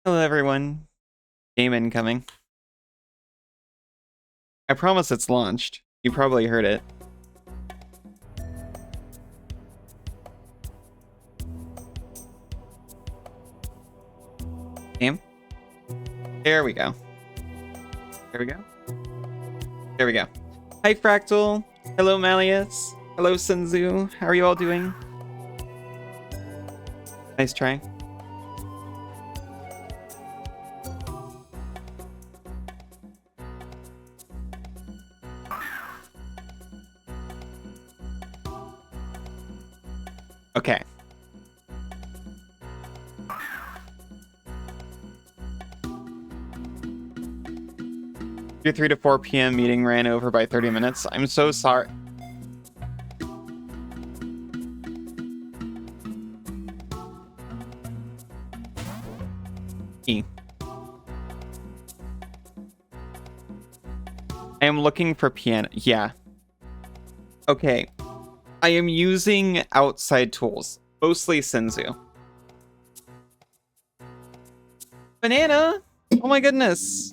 Hello, everyone. Game incoming. I promise it's launched. You probably heard it. Game? There we go. There we go. There we go. Hi, Fractal. Hello, Malleus. Hello, Senzu. How are you all doing? Nice try. Okay. Your 3 to 4 p.m. meeting ran over by 30 minutes. I'm so sorry. I am looking for piano. Yeah. Okay. I am using outside tools. Mostly Senzu. Banana! Oh my goodness.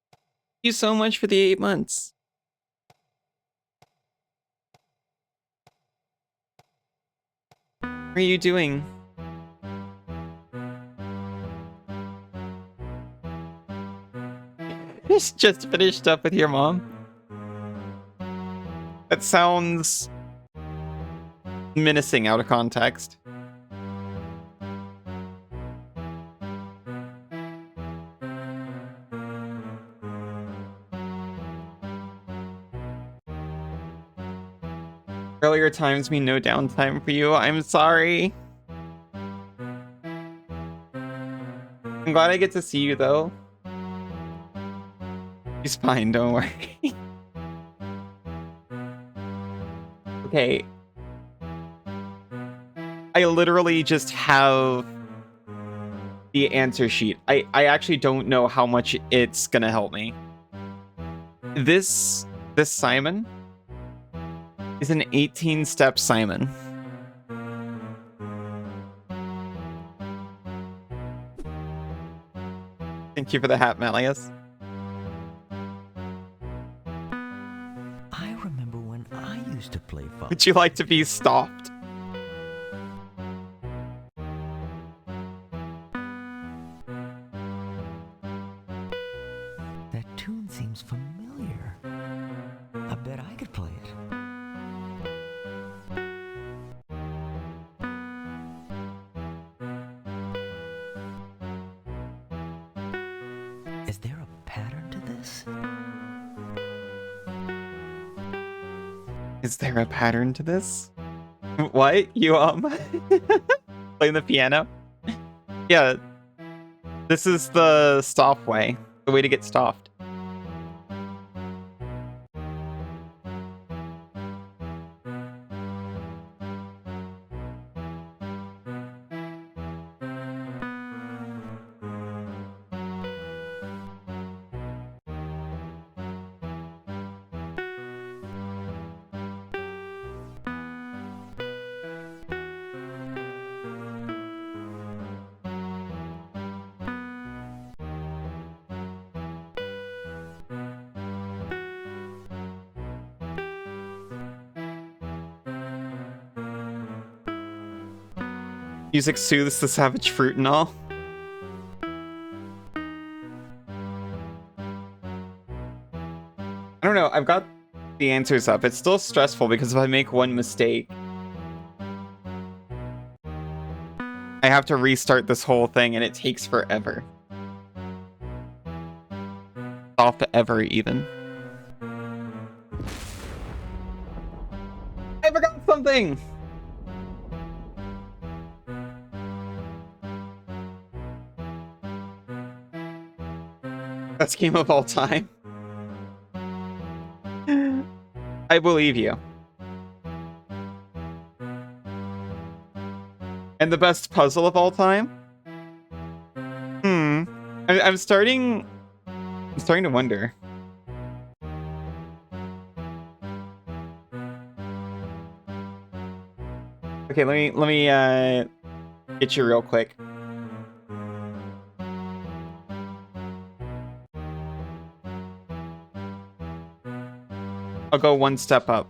Thank you so much for the 8 months. How are you doing? Just finished up with your mom? That sounds menacing out of context. Earlier times mean no downtime for you. I'm sorry. I'm glad I get to see you, though. He's fine, don't worry. Okay. I literally just have the answer sheet. I actually don't know how much it's gonna help me. This Simon is an 18-step Simon. Thank you for the hat, Malleus. I remember when I used to play football. Would you like to be stopped? That tune seems familiar. I bet I could play it. Is there a pattern to this? Is there a pattern to this? What? You, playing the piano? Yeah. This is the stop way. The way to get stopped. Music soothes the savage fruit and all. I don't know, I've got the answers up. It's still stressful because if I make one mistake, I have to restart this whole thing and it takes forever. Stop ever, even. I forgot something! Best game of all time. I believe you. And the best puzzle of all time? I'm starting to wonder. Okay, let me get you real quick. I'll go one step up.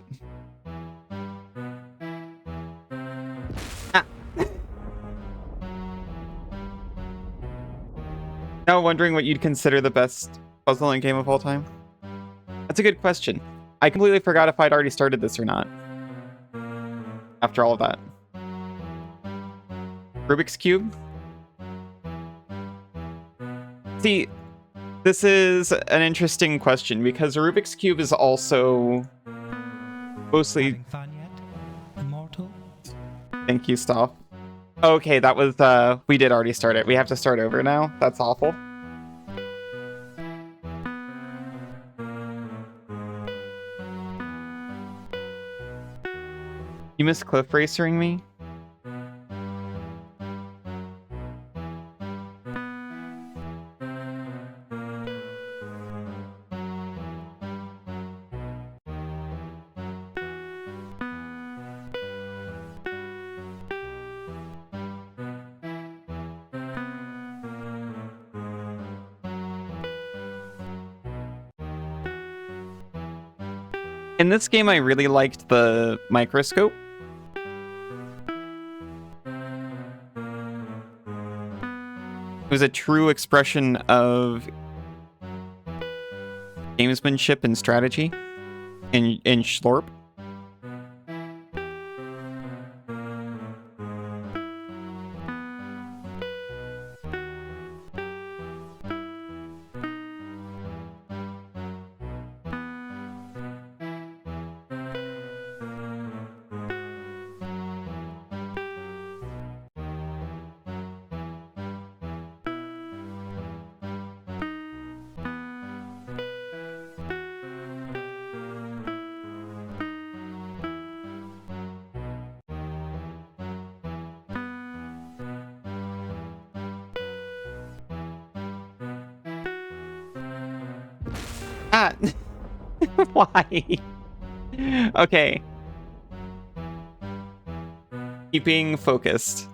Ah. Now wondering what you'd consider the best puzzling game of all time? That's a good question. I completely forgot if I'd already started this or not. After all of that. Rubik's Cube? See, this is an interesting question because Rubik's Cube is also mostly... Having fun yet, immortal? Thank you, Stoff. Okay, that was, we did already start it. We have to start over now? That's awful. You miss cliff racering me? In this game, I really liked the microscope. It was a true expression of gamesmanship and strategy in Schlorp. Ah! Why? Okay. Keeping focused.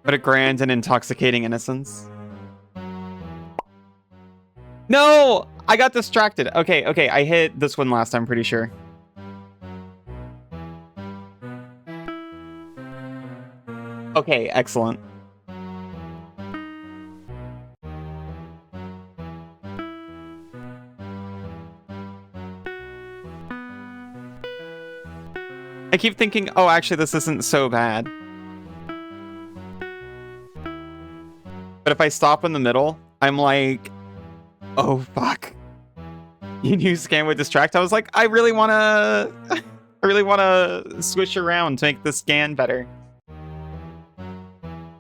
What a grand and intoxicating innocence. No! I got distracted. Okay, okay, I hit this one last, I'm pretty sure. Okay, excellent. I keep thinking, oh, actually, this isn't so bad. But if I stop in the middle, I'm like, oh, fuck. You knew Scan would distract. I was like, I really want to swish around to make the scan better.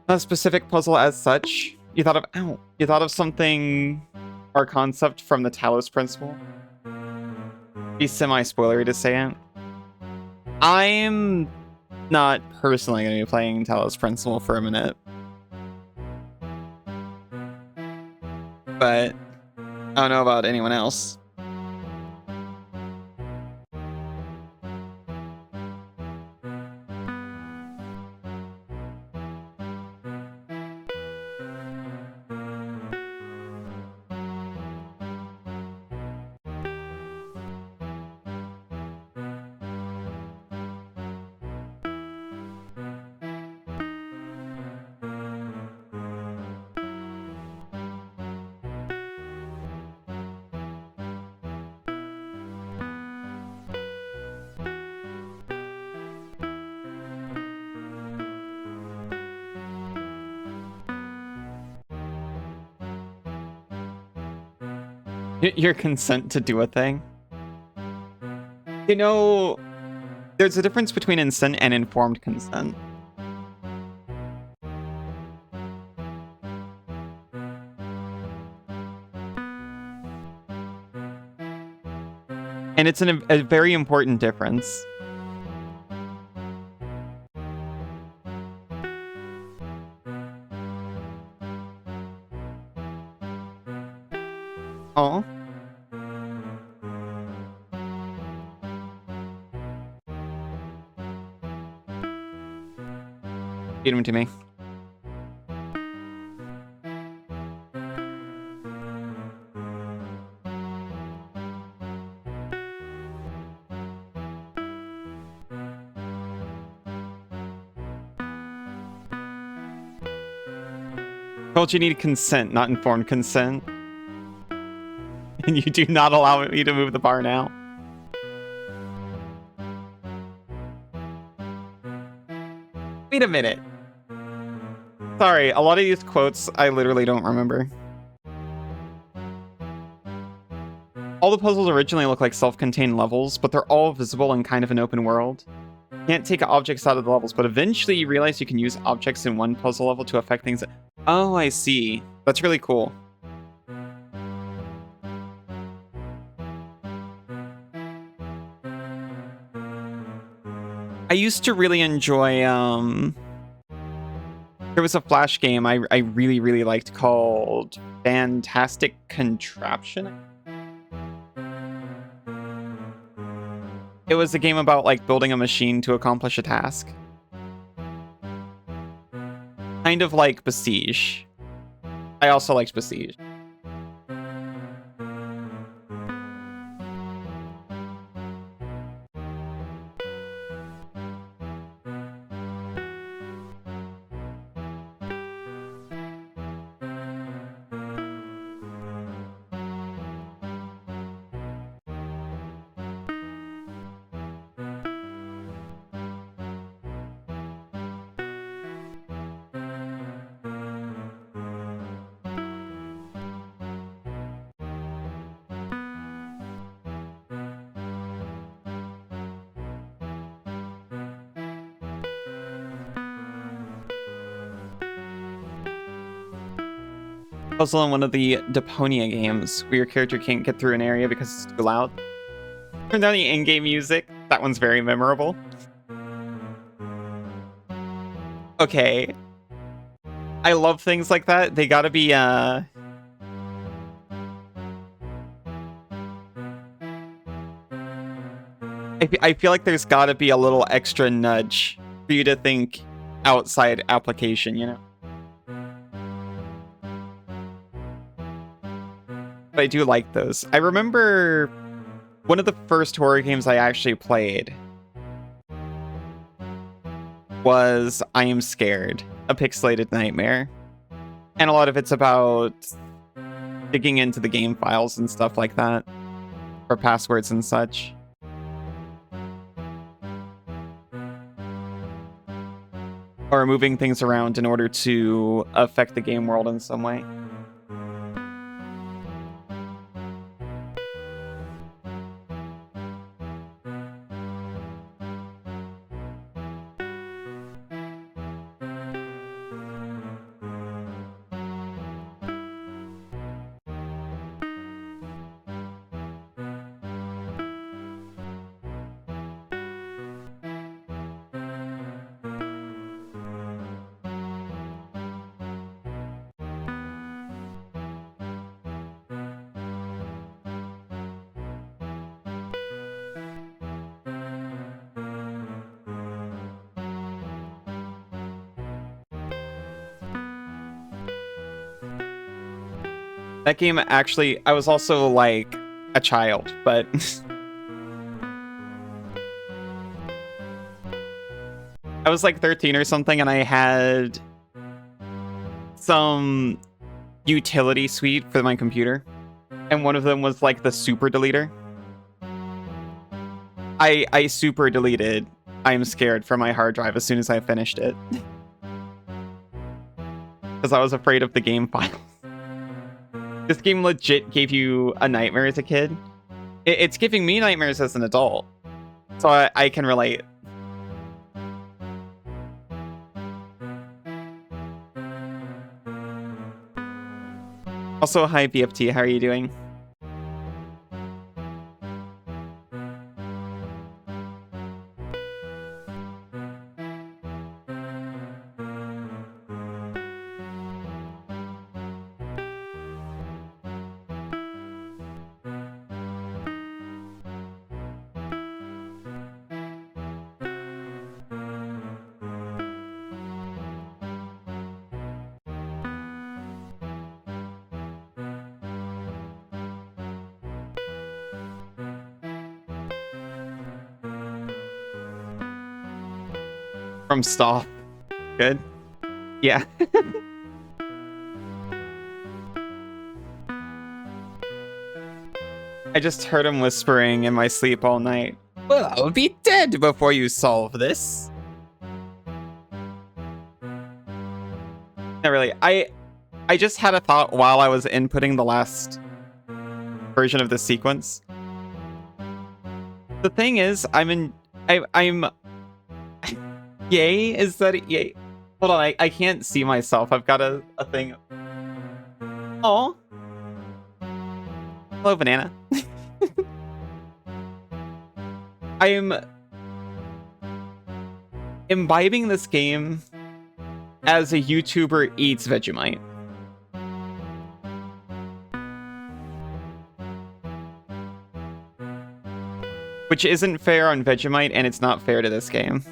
Not a specific puzzle as such. You thought of something or concept from the Talos Principle? Be semi-spoilery to say it. I'm not personally going to be playing Talos Principle for a minute. But I don't know about anyone else. Your consent to do a thing? You know, there's a difference between consent and informed consent. And it's a very important difference. Oh. Feed him to me. Told you need consent, not informed consent. And you do not allow me to move the bar now. Wait a minute. Sorry, a lot of these quotes I literally don't remember. All the puzzles originally look like self-contained levels, but they're all visible in kind of an open world. Can't take objects out of the levels, but eventually you realize you can use objects in one puzzle level to affect things. Oh, I see. That's really cool. I used to really enjoy, there was a Flash game I really, really liked called Fantastic Contraption. It was a game about, like, building a machine to accomplish a task. Kind of like Besiege. I also liked Besiege. Puzzle in one of the Deponia games where your character can't get through an area because it's too loud. Turn down the in-game music. That one's very memorable. Okay. I love things like that. They gotta be, I feel like there's gotta be a little extra nudge for you to think outside application, you know? But I do like those. I remember one of the first horror games I actually played was I Am Scared, a pixelated nightmare. And a lot of it's about digging into the game files and stuff like that, or passwords and such. Or moving things around in order to affect the game world in some way. That game actually, I was also like a child, but I was like 13 or something, and I had some utility suite for my computer, and one of them was like the super deleter. I super deleted I Am Scared from my hard drive as soon as I finished it. Because I was afraid of the game files. This game legit gave you a nightmare as a kid. It's giving me nightmares as an adult. So I can relate. Also, hi BFT, how are you doing? From stall. Good. Yeah. I just heard him whispering in my sleep all night. Well, I'll be dead before you solve this. Not really. I just had a thought while I was inputting the last version of the sequence. The thing is, I'm yay, is that yay? Hold on, I can't see myself. I've got a thing. Oh. Hello, banana. I am imbibing this game as a YouTuber eats Vegemite. Which isn't fair on Vegemite, and it's not fair to this game.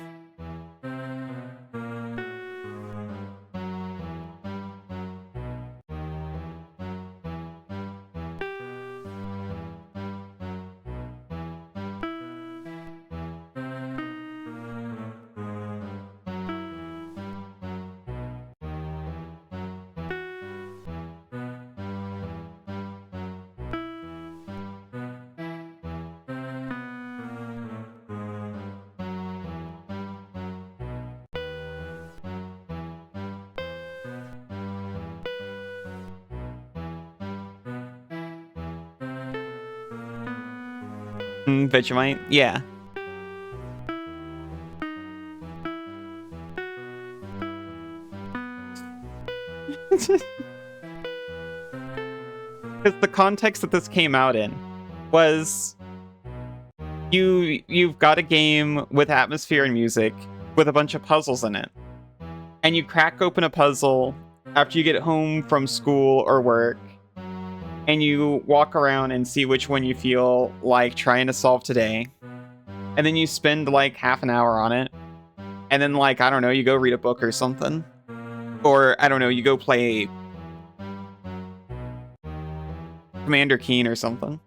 Vegemite, yeah. Because the context that this came out in was you've got a game with atmosphere and music with a bunch of puzzles in it. And you crack open a puzzle after you get home from school or work, and you walk around and see which one you feel like trying to solve today. And then you spend like half an hour on it. And then, like, I don't know, you go read a book or something. Or, I don't know, you go play Commander Keen or something.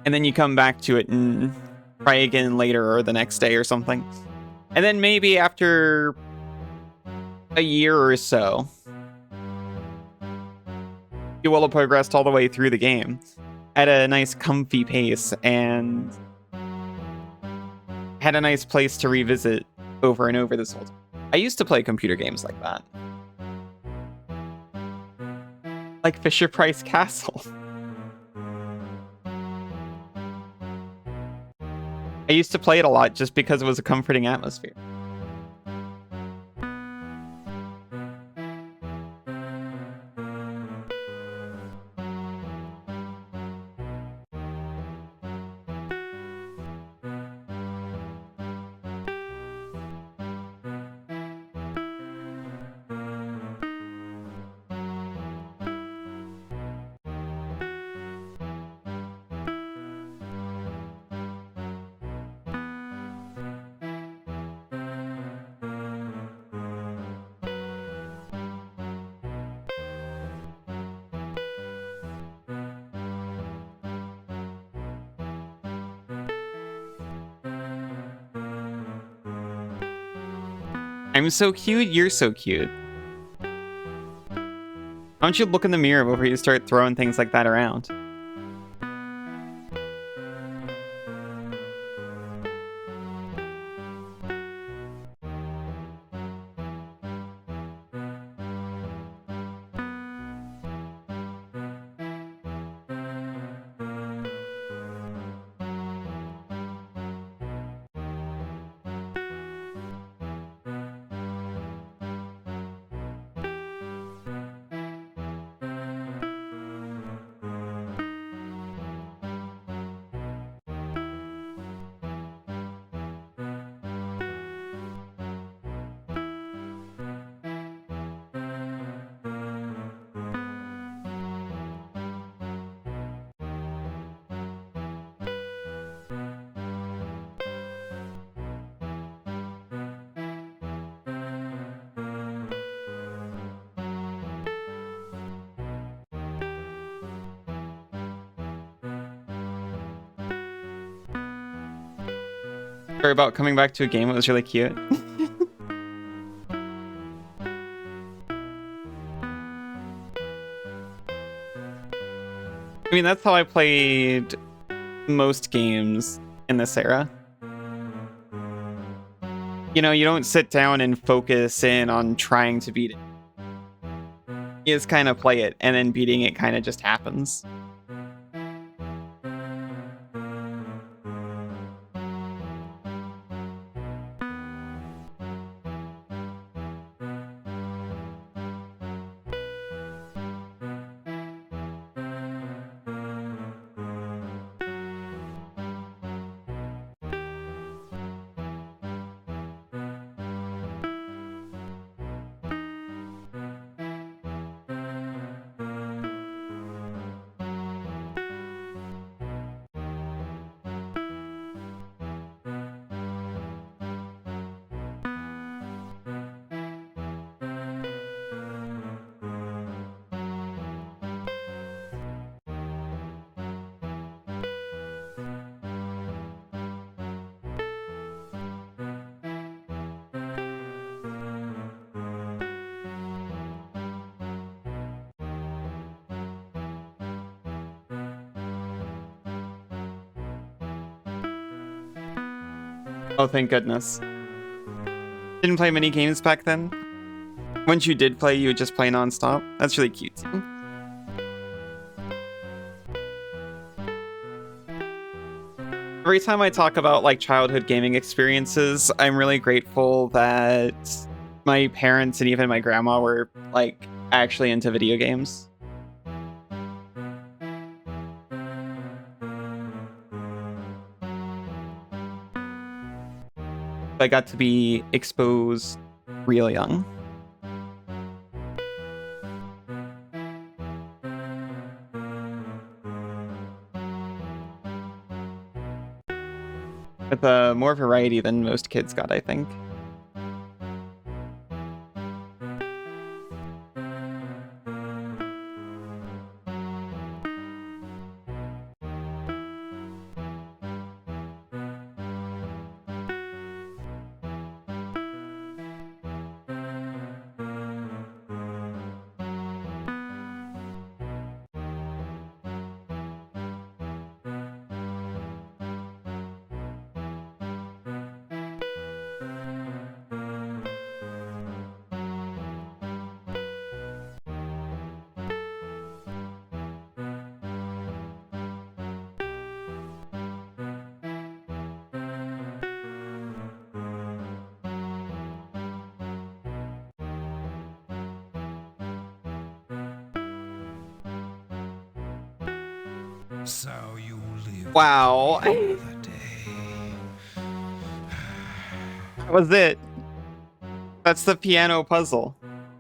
And then you come back to it and try again later or the next day or something. And then maybe after a year or so, you will have progressed all the way through the game at a nice comfy pace and had a nice place to revisit over and over this whole time. I used to play computer games like that. Like Fisher-Price Castle. I used to play it a lot just because it was a comforting atmosphere. I'm so cute, you're so cute. Why don't you look in the mirror before you start throwing things like that around? Sorry about coming back to a game that was really cute. I mean, that's how I played most games in this era. You know, you don't sit down and focus in on trying to beat it. You just kind of play it, and then beating it kind of just happens. Oh, thank goodness. Didn't play many games back then? Once you did play, you would just play non-stop? That's really cute. Every time I talk about like childhood gaming experiences, I'm really grateful that my parents and even my grandma were like actually into video games. I got to be exposed real young. With more variety than most kids got, I think. So you live. Wow. Another day. That was it. That's the piano puzzle.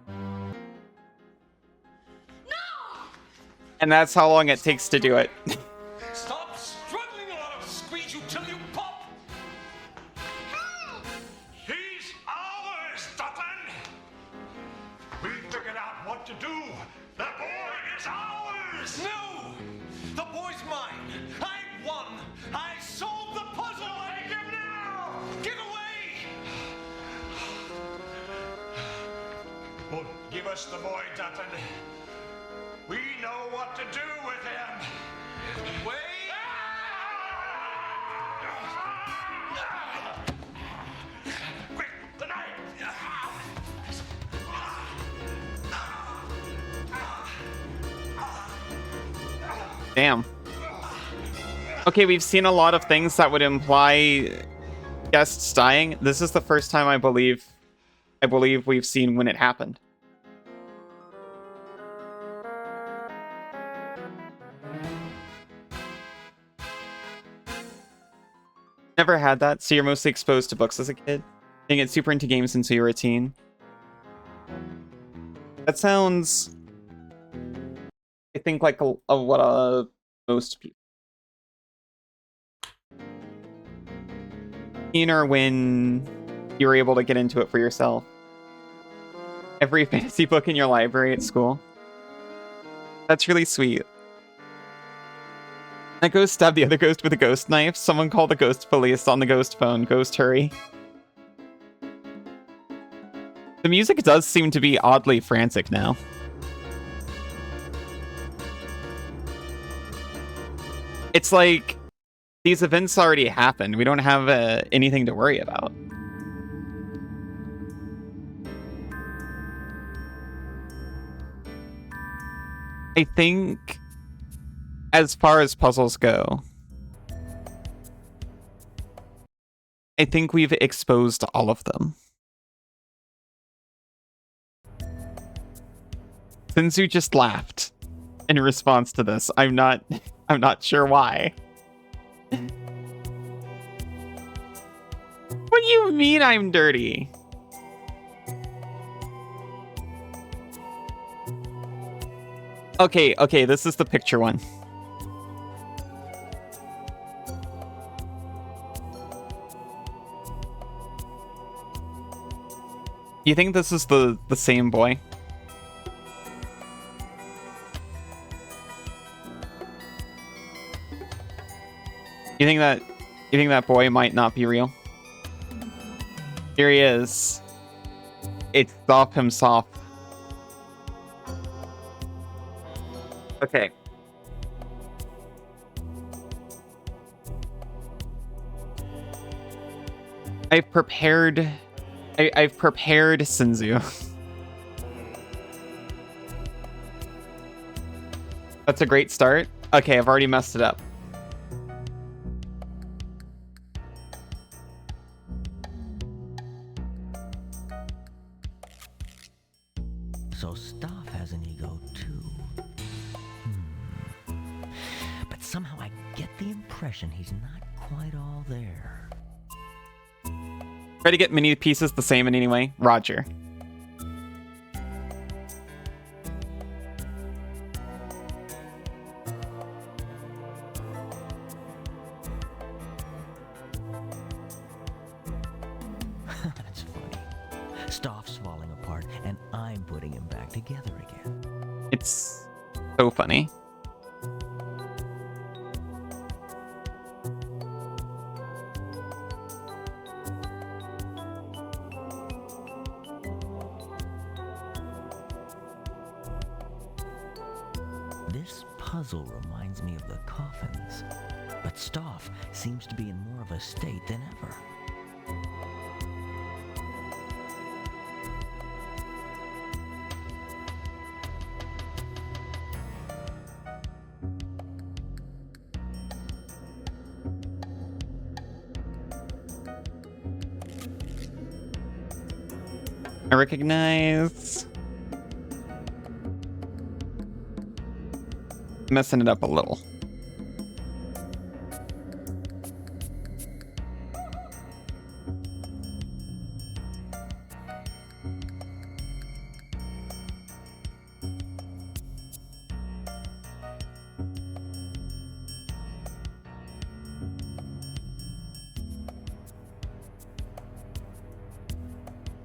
No! And that's how long it takes to do it. Stop struggling, or I'll squeeze you till you pop. He's ours, Dublin. We figured out what to do. The boy is ours. No, the boy's mine. I won. I solved the puzzle. Take him now. Get away. Well, give us the boy, Dublin. We know what to do with him. Wait! Quick, the knife! Damn. Okay, we've seen a lot of things that would imply guests dying. This is the first time I believe we've seen when it happened. Never had that, so you're mostly exposed to books as a kid. Didn't get super into games until you were a teen. That sounds, I think, like what most people. Teen or when you were able to get into it for yourself. Every fantasy book in your library at school. That's really sweet. That ghost stabbed the other ghost with a ghost knife. Someone called the ghost police on the ghost phone. Ghost, hurry. The music does seem to be oddly frantic now. It's like these events already happened. We don't have anything to worry about. I think as far as puzzles go, I think we've exposed all of them. Sinzu just laughed in response to this. I'm not sure why. What do you mean I'm dirty? Okay, this is the picture one. You think this is the same boy? You think that boy might not be real? Here he is. It's Stop himself. Okay. I've prepared Sinzu. That's a great start. Okay, I've already messed it up. So Staff has an ego too. But somehow I get the impression he's not quite all there. Try to get many pieces the same in any way. Roger. That's funny. Staff's falling apart, and I'm putting him back together again. It's so funny. This puzzle reminds me of the coffins, but Staff seems to be in more of a state than ever. I recognize. Messing it up a little.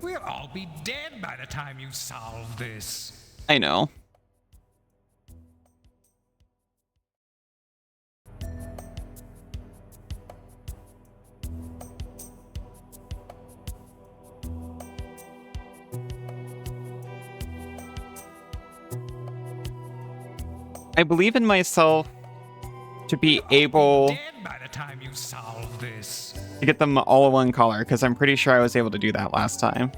We'll all be dead by the time you solve this. I know. I believe in myself to be able Dead by the time you solve this. to get them all in one color, because I'm pretty sure I was able to do that last time.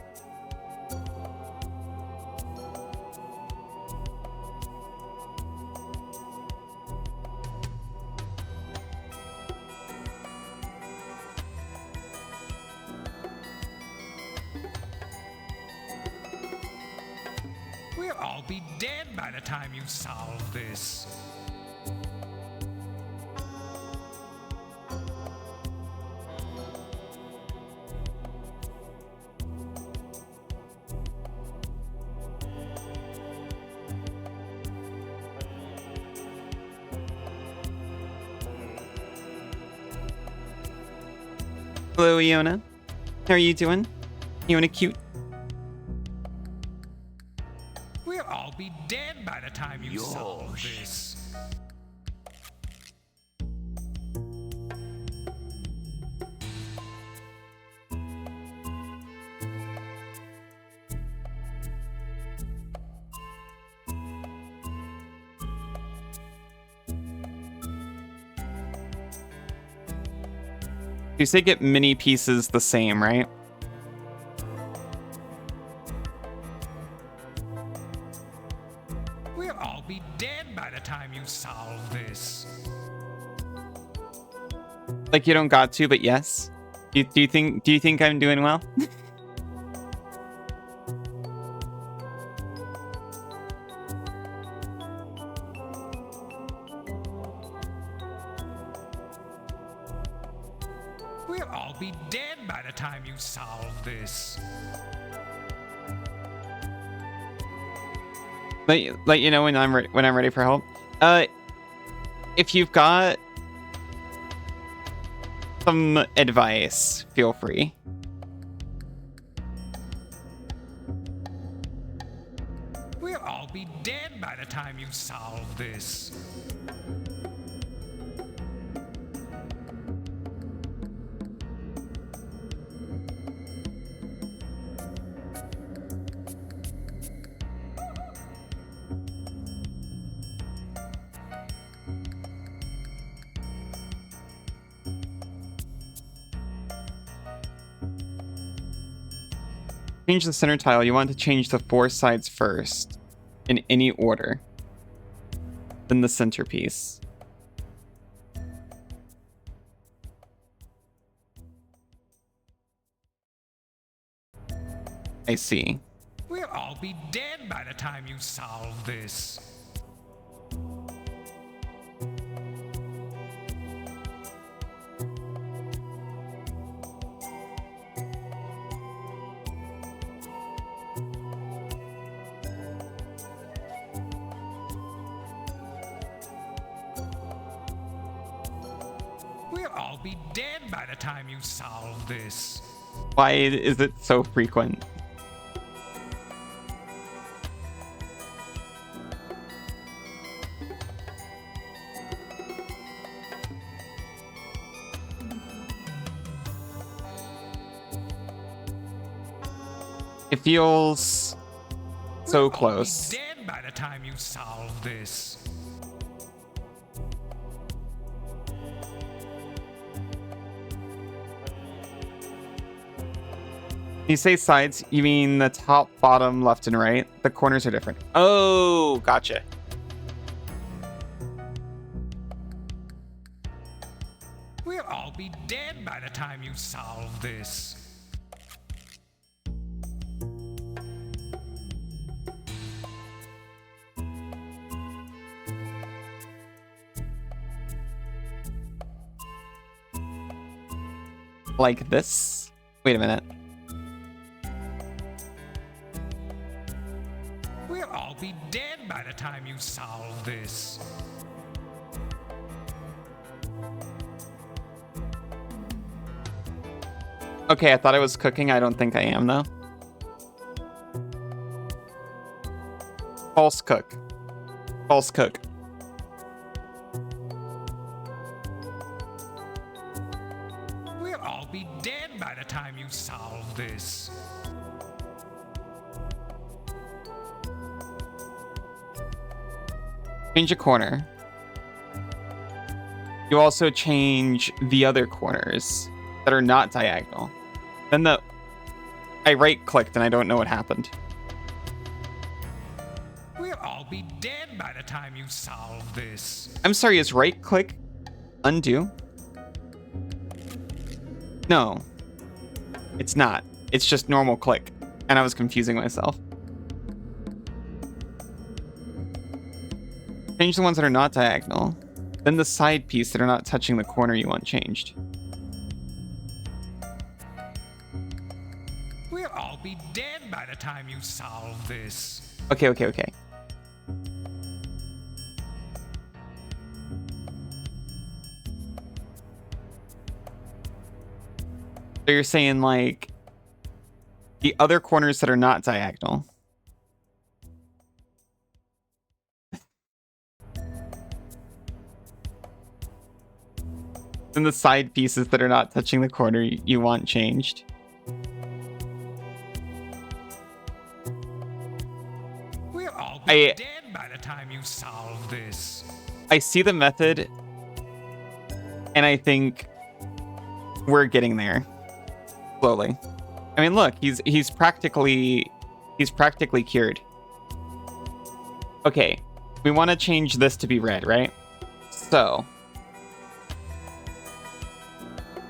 We'll all be dead by the time you solve this. Hello, Iona. How are you doing? Iona cute? We'll all be dead by the time you solve this. You say get many pieces the same, right? We'll all be dead by the time you solve this. Like you don't got to, but yes. Do you think I'm doing well? We'll all be dead by the time you solve this. Let you know when I'm ready for help. If you've got some advice, feel free. We'll all be dead by the time you solve this. Change the center tile. You want to change the 4 sides first, in any order. Then the centerpiece. I see. We'll all be dead by the time you solve this. We'll all be dead by the time you solve this. Why is it so frequent? It feels so close. We'll all be dead by the time you solve this. You say sides, you mean the top, bottom, left, and right? The corners are different. Oh, gotcha. We'll all be dead by the time you solve this. Like this? Wait a minute. We'll all be dead by the time you solve this. Okay, I thought I was cooking. I don't think I am, though. False cook. False cook. We'll all be dead by the time you solve this. Change a corner. You also change the other corners that are not diagonal. Then I right-clicked and I don't know what happened. We'll all be dead by the time you solve this. I'm sorry, is right-click undo? No. It's not. It's just normal click. And I was confusing myself. Change the ones that are not diagonal. Then the side piece that are not touching the corner you want changed. We'll all be dead by the time you solve this. Okay, okay, okay. So you're saying, like, the other corners that are not diagonal. And the side pieces that are not touching the corner you want changed. We'll all be dead by the time you solve this. I see the method, and I think We're getting there slowly. I mean, look, he's practically cured. Okay, we want to change this to be red, right? So,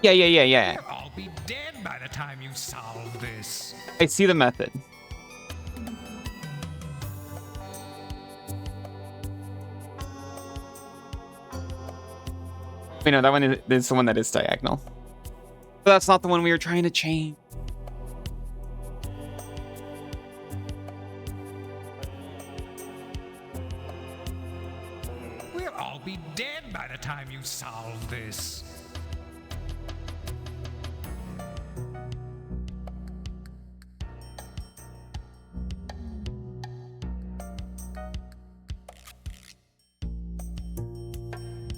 yeah. We'll all be dead by the time you solve this. I see the method. Wait, no, that one is the one that is diagonal. But that's not the one we were trying to change. We'll all be dead by the time you solve this.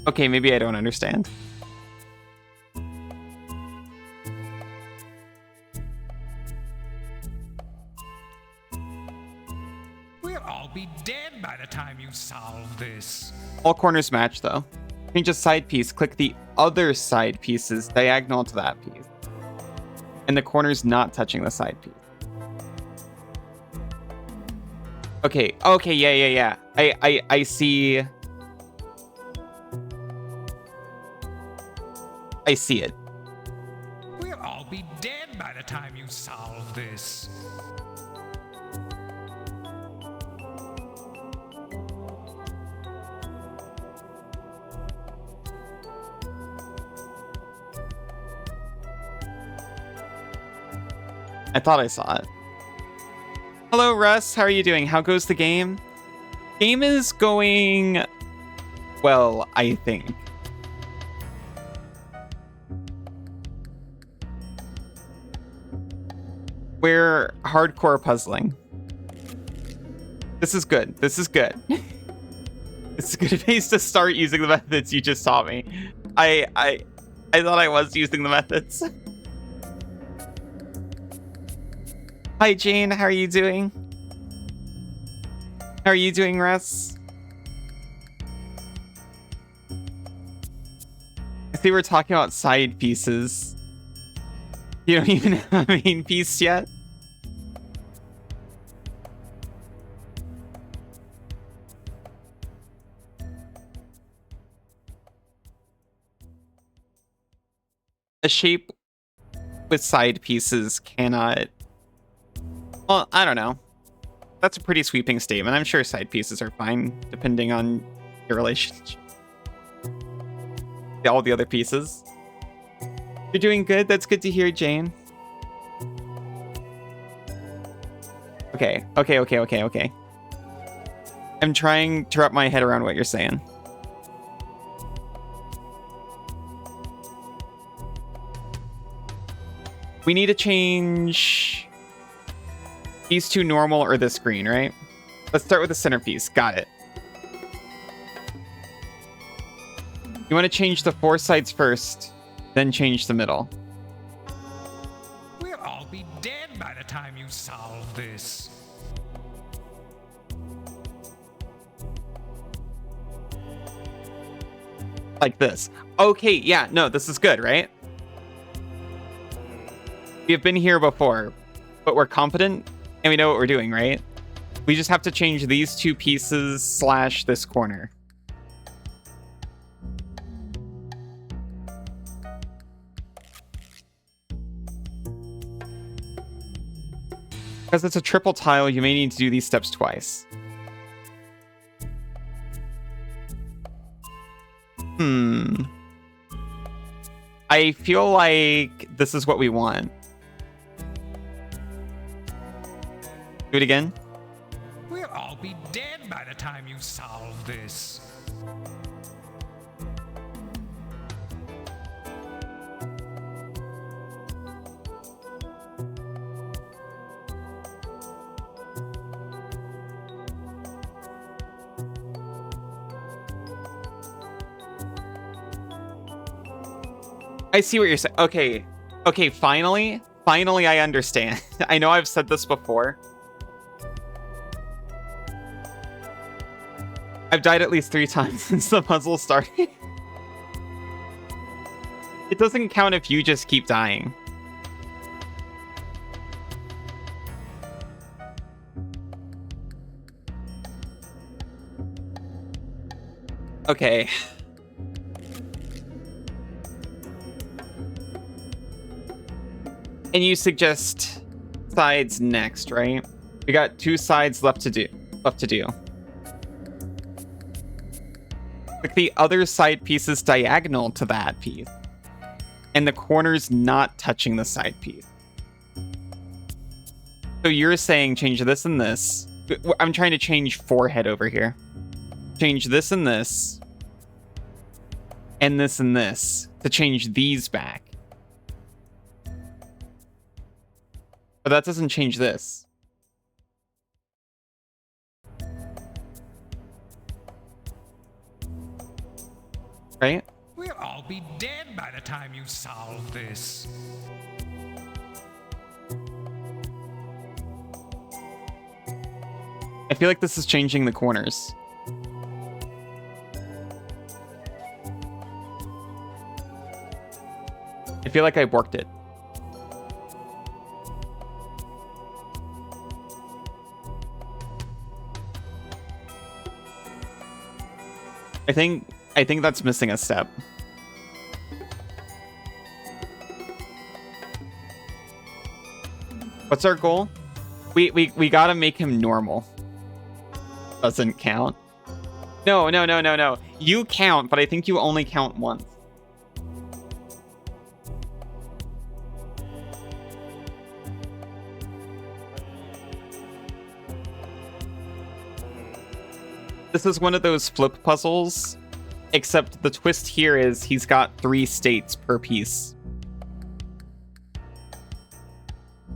Okay, maybe I don't understand. We'll all be dead by the time you solve this. All corners match, though. Change a side piece. Click the other side pieces diagonal to that piece. And the corner's not touching the side piece. Okay, yeah. I see... I see it. We'll all be dead by the time you solve this. I thought I saw it. Hello, Russ. How are you doing? How goes the game? Game is going well, I think. We're hardcore puzzling. This is good. This is good. It's a good place to start using the methods you just taught me. I thought I was using the methods. Hi, Jane. How are you doing? How are you doing, Russ? I see we're talking about side pieces. You don't even have a main piece yet? A shape with side pieces cannot... Well, I don't know. That's a pretty sweeping statement. I'm sure side pieces are fine, depending on your relationship. All the other pieces. You're doing good? That's good to hear, Jane. Okay. I'm trying to wrap my head around what you're saying. We need to change these two normal or this green, right? Let's start with the centerpiece. Got it. You want to change the four sides first, then change the middle. We'll all be dead by the time you solve this. Like this. Okay, yeah, no, this is good, right? We've been here before, but we're confident and we know what we're doing, right? We just have to change these two pieces / this corner. Because it's a triple tile, you may need to do these steps twice. I feel like this is what we want. Do it again. We'll all be dead by the time you solve this. I see what you're saying. Okay, finally I understand. I know I've said this before. I've died at least 3 times since the puzzle started. It doesn't count if you just keep dying. Okay. And you suggest sides next, right? We got 2 sides left to do. Like the other side piece is diagonal to that piece. And the corner's not touching the side piece. So you're saying change this and this. I'm trying to change forehead over here. Change this and this. And this and this. To change these back. But that doesn't change this. Right? We'll all be dead by the time you solve this. I feel like this is changing the corners. I feel like I worked it. I think that's missing a step. What's our goal? We gotta make him normal. Doesn't count. No. You count, but I think you only count once. This is one of those flip puzzles, except the twist here is he's got 3 states per piece.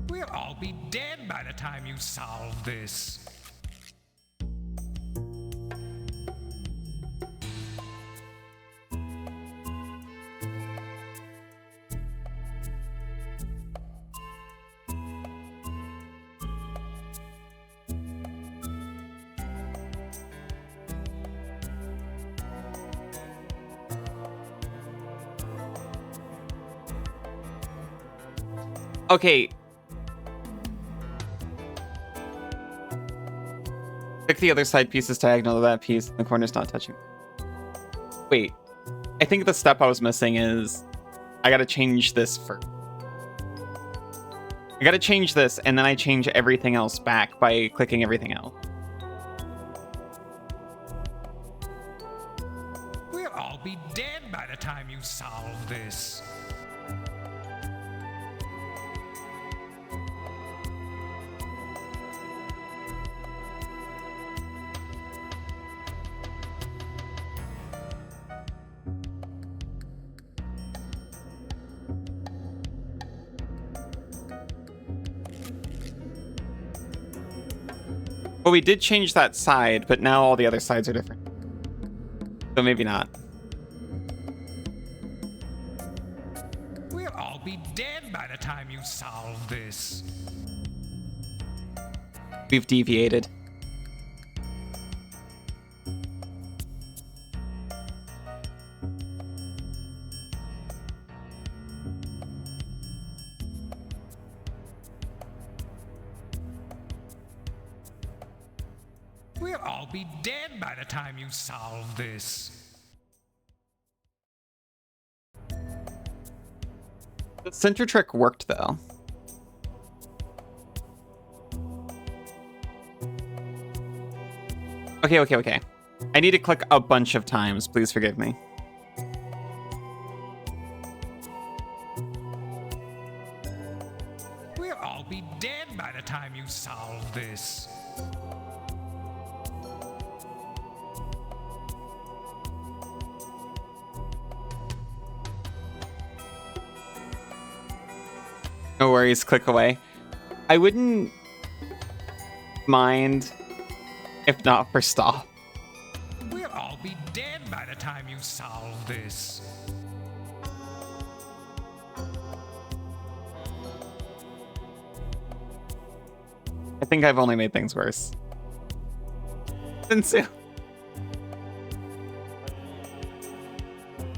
We'll all be dead by the time you solve this. Okay. Pick the other side piece is diagonal to that piece, and the corner's not touching. Wait. I think the step I was missing is I gotta change this first. I gotta change this, and then I change everything else back by clicking everything else. We'll all be dead by the time you solve this. Well, we did change that side, but now all the other sides are different. So maybe not. We'll all be dead by the time you solve this. We've deviated. We'll all be dead by the time you solve this. The center trick worked, though. Okay. I need to click a bunch of times. Please forgive me. We'll all be dead by the time you solve this. No worries, click away. I wouldn't mind if not for stop. We'll all be dead by the time you solve this. I think I've only made things worse. Since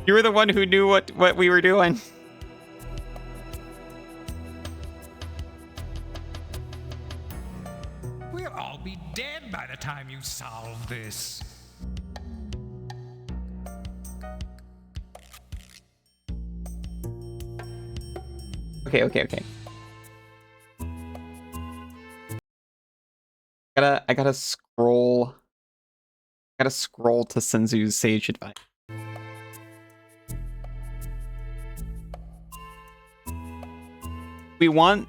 You were the one who knew what we were doing. We'll all be dead by the time you solve this. Okay. I gotta scroll. Gotta scroll to Senzu's sage advice. We want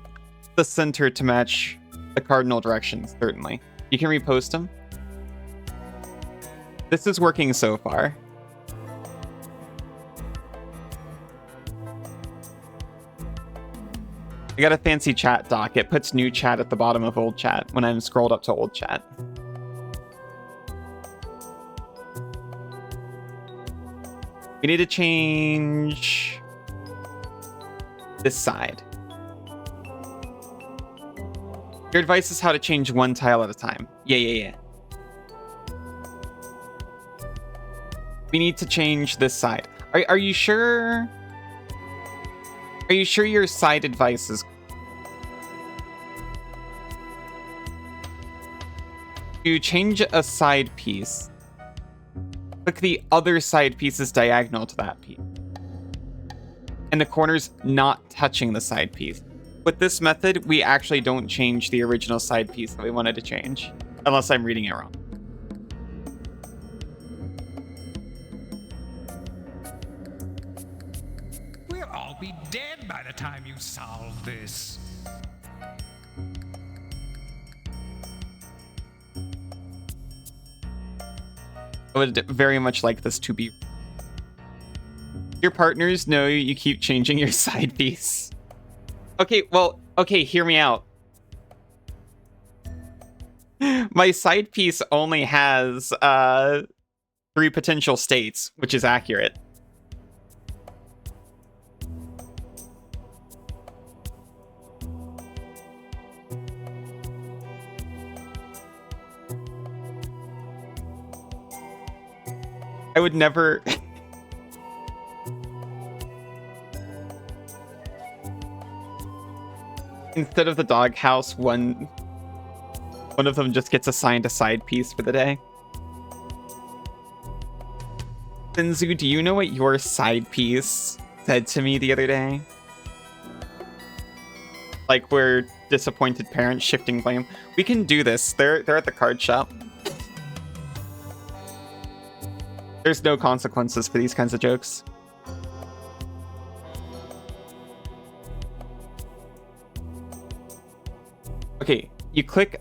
the center to match the cardinal directions, certainly. You can repost them. This is working so far. I got a fancy chat doc. It puts new chat at the bottom of old chat when I'm scrolled up to old chat. We need to change this side. Your advice is how to change one tile at a time. Yeah. We need to change this side. Are you sure? Are you sure your side advice is... You change a side piece. Click the other side piece's diagonal to that piece. And the corner's not touching the side piece. With this method, we actually don't change the original side piece that we wanted to change. Unless I'm reading it wrong. We'll all be dead by the time you solve this. I would very much like this to be... Your partners know you keep changing your side piece. Okay, well, okay, hear me out. My side piece only has 3 potential states, which is accurate. I would never... Instead of the doghouse, one of them just gets assigned a side piece for the day. Senzu, do you know what your side piece said to me the other day? Like, we're disappointed parents shifting blame. We can do this. They're at the card shop. There's no consequences for these kinds of jokes. Okay, you click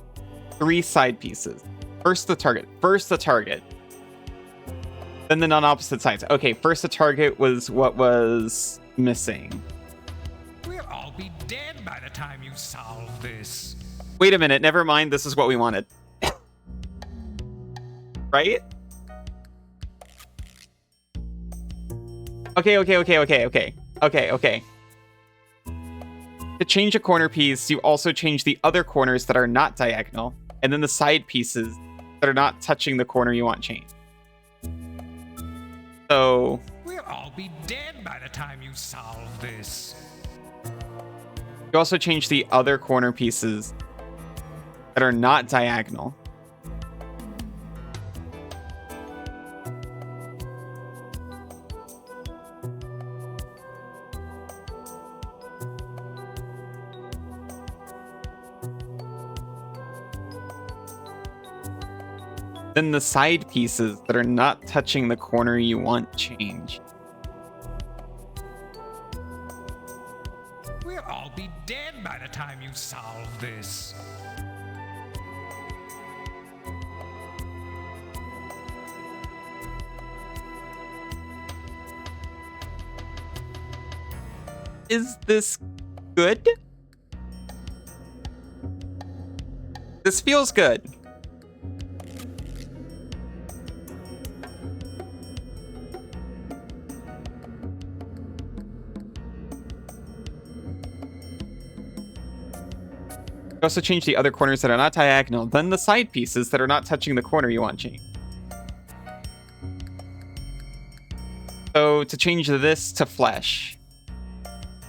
3 side pieces. First the target. Then the non-opposite sides. Okay, first the target was what was missing. We'll all be dead by the time you solve this. Wait a minute, never mind, this is what we wanted. Right? Okay. To change a corner piece, you also change the other corners that are not diagonal, and then the side pieces that are not touching the corner you want changed. So... We'll all be dead by the time you solve this. You also change the other corner pieces that are not diagonal. Then the side pieces that are not touching the corner you want change. We'll all be dead by the time you solve this. Is this good? This feels good. You also change the other corners that are not diagonal, then the side pieces that are not touching the corner you want changed. So to change this to flesh,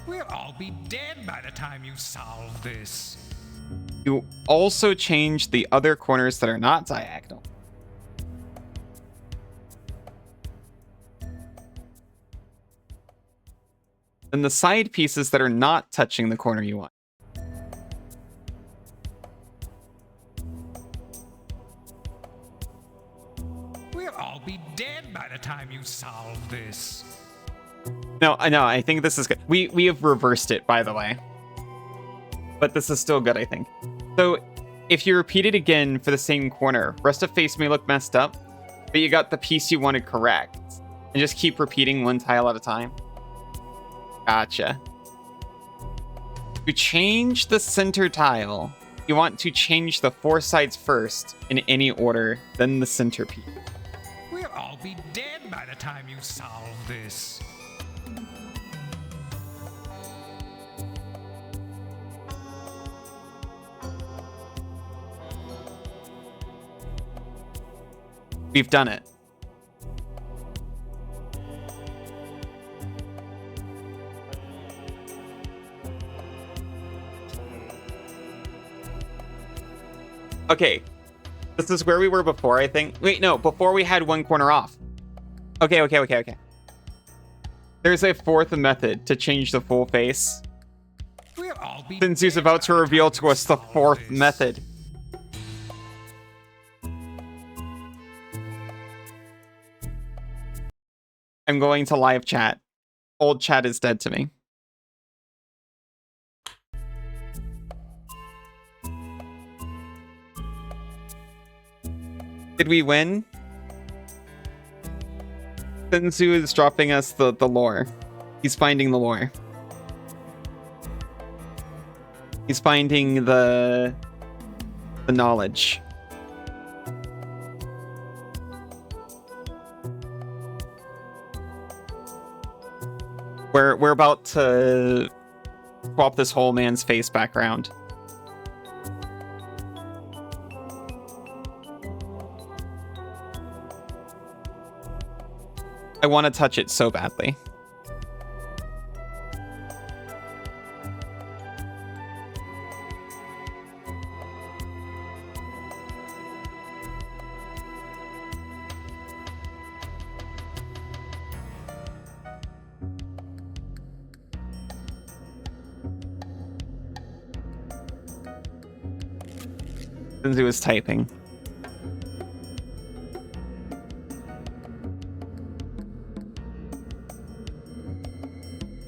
We'll all be dead by the time you solve this. you also change the other corners that are not diagonal. And the side pieces that are not touching the corner you want. We'll all be dead by the time you solve this. No, I think this is good. We have reversed it, by the way. But this is still good, I think. So, if you repeat it again for the same corner, rest of face may look messed up, but you got the piece you wanted correct. And just keep repeating one tile at a time. Gotcha. To change the center tile, you want to change the 4 sides first in any order, then the centerpiece. We'll all be dead by the time you solve this. We've done it. Okay. This is where we were before, I think. Wait, no, before we had one corner off. Okay. There's a 4th method to change the full face. We'll all be Sinzu's dead about by to the reveal time to you us the solve 4th this. method. I'm going to live chat. Old chat is dead to me. Did we win? Senzu is dropping us the lore. He's finding the lore. He's finding the knowledge. We're about to swap this whole man's face back around. I want to touch it so badly. Senzu is typing.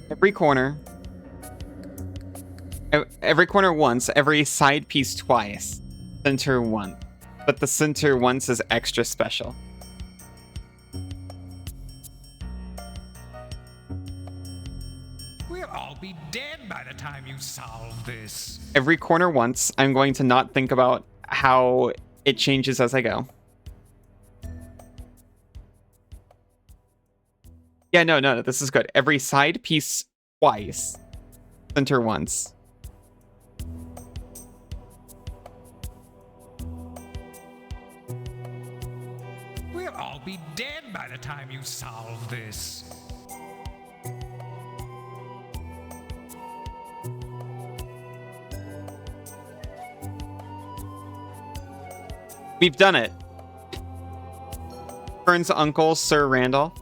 Every corner. Every corner once, every side piece twice. Center once. But the center once is extra special. We'll all be dead by the time you solve this. Every corner once, I'm going to not think about how it changes as I go. Yeah, no, this is good. Every side piece twice. Center once. We'll all be dead by the time you solve this. We've done it. Fern's uncle, Sir Randall.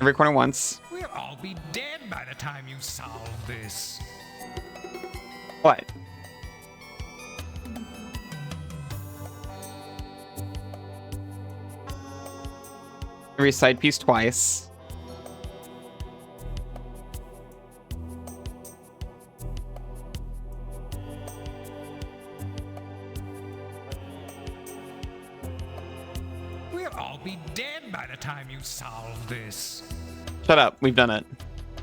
Every corner once. We'll all be dead by the time you solve this. What? Every side piece twice. We'll all be dead by the time you solve this. Shut up. We've done it.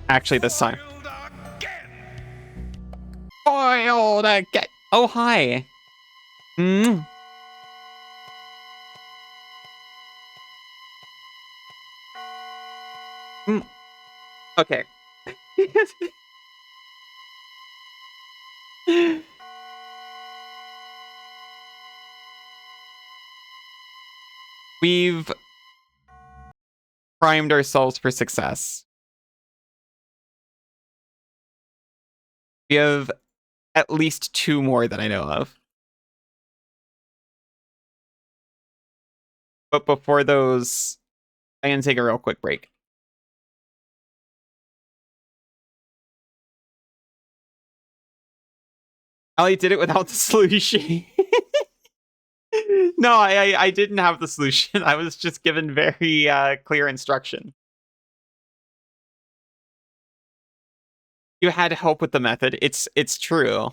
Actually, this time. Foiled again. Foiled again. Oh, hi. Mm. Mm. Okay. We've primed ourselves for success. We have at least 2 more that I know of. But before those, I'm going to take a real quick break. Ellie did it without the solution. No, I didn't have the solution. I was just given very clear instruction. You had help with the method. It's true.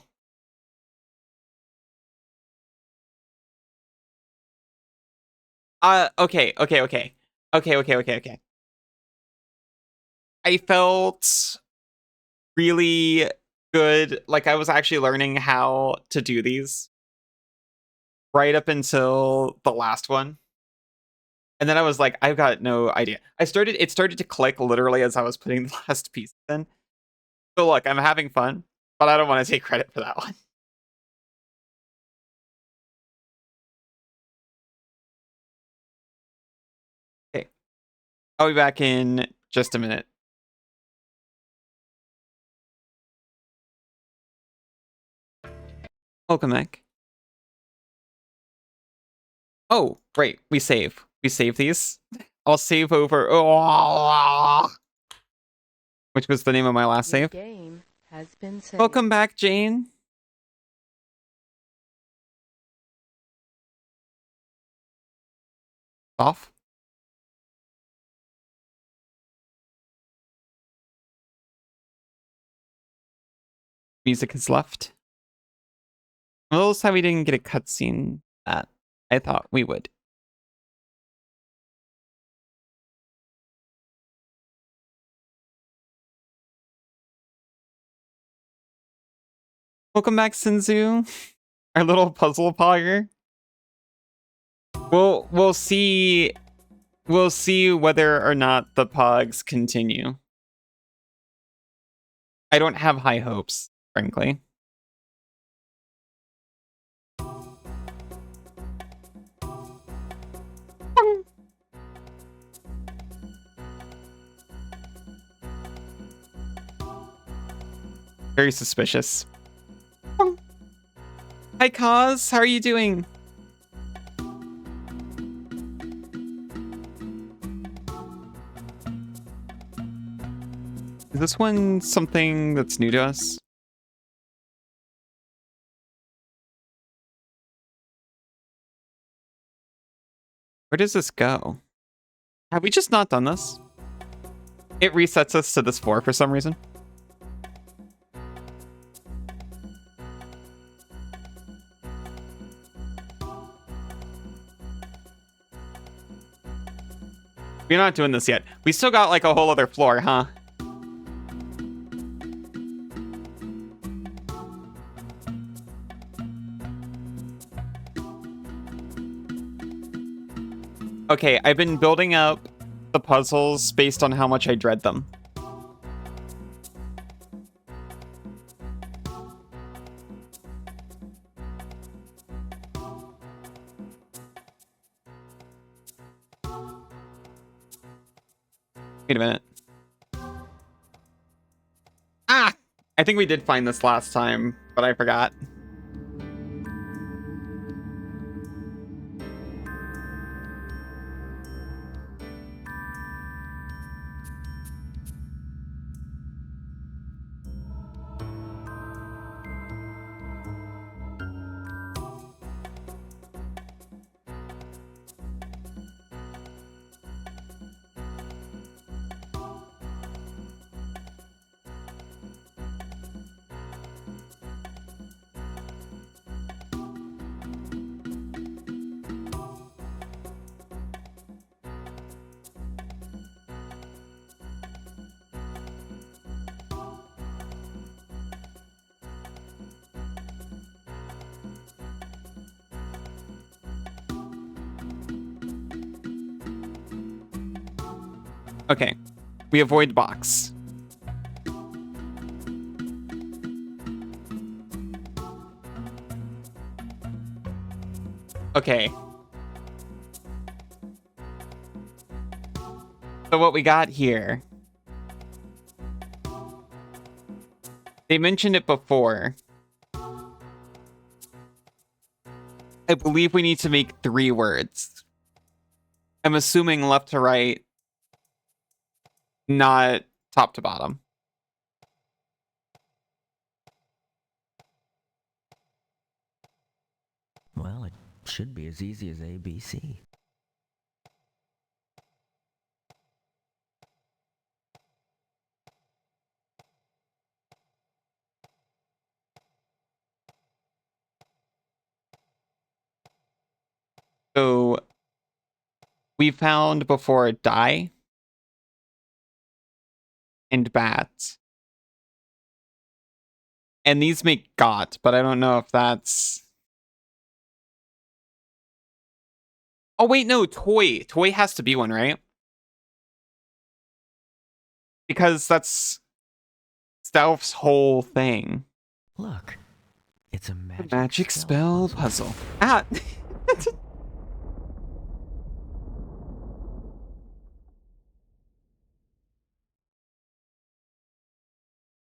Okay. I felt really good. Like I was actually learning how to do these right up until the last one. And then I was like, I've got no idea. It started to click literally as I was putting the last piece in. So look, I'm having fun, but I don't want to take credit for that one. Okay. I'll be back in just a minute. Welcome back. Oh, right. We save. We save these. I'll save over. Oh, which was the name of my last save. Game has been saved. Welcome back, Jane. Off. Music is left. I'm a little sad we didn't get a cutscene that I thought we would. Welcome back, Sinzu. Our little puzzle pogger. We'll see whether or not the pogs continue. I don't have high hopes, frankly. Very suspicious. Hi, Kaz. How are you doing? Is this one something that's new to us? Where does this go? Have we just not done this? It resets us to this floor for some reason. We're not doing this yet. We still got like a whole other floor, huh? Okay, I've been building up the puzzles based on how much I dread them. Wait a minute. Ah! I think we did find this last time, but I forgot. Okay, we avoid box. Okay. So what we got here. They mentioned it before. I believe we need to make 3 words. I'm assuming left to right, not top to bottom. Well, it should be as easy as ABC. So we found before die and bat. And these make got, but I don't know if that's... Oh, wait, no, toy. Toy has to be one, right? Because that's Stealth's whole thing. Look, it's a Magic spell puzzle. Ah!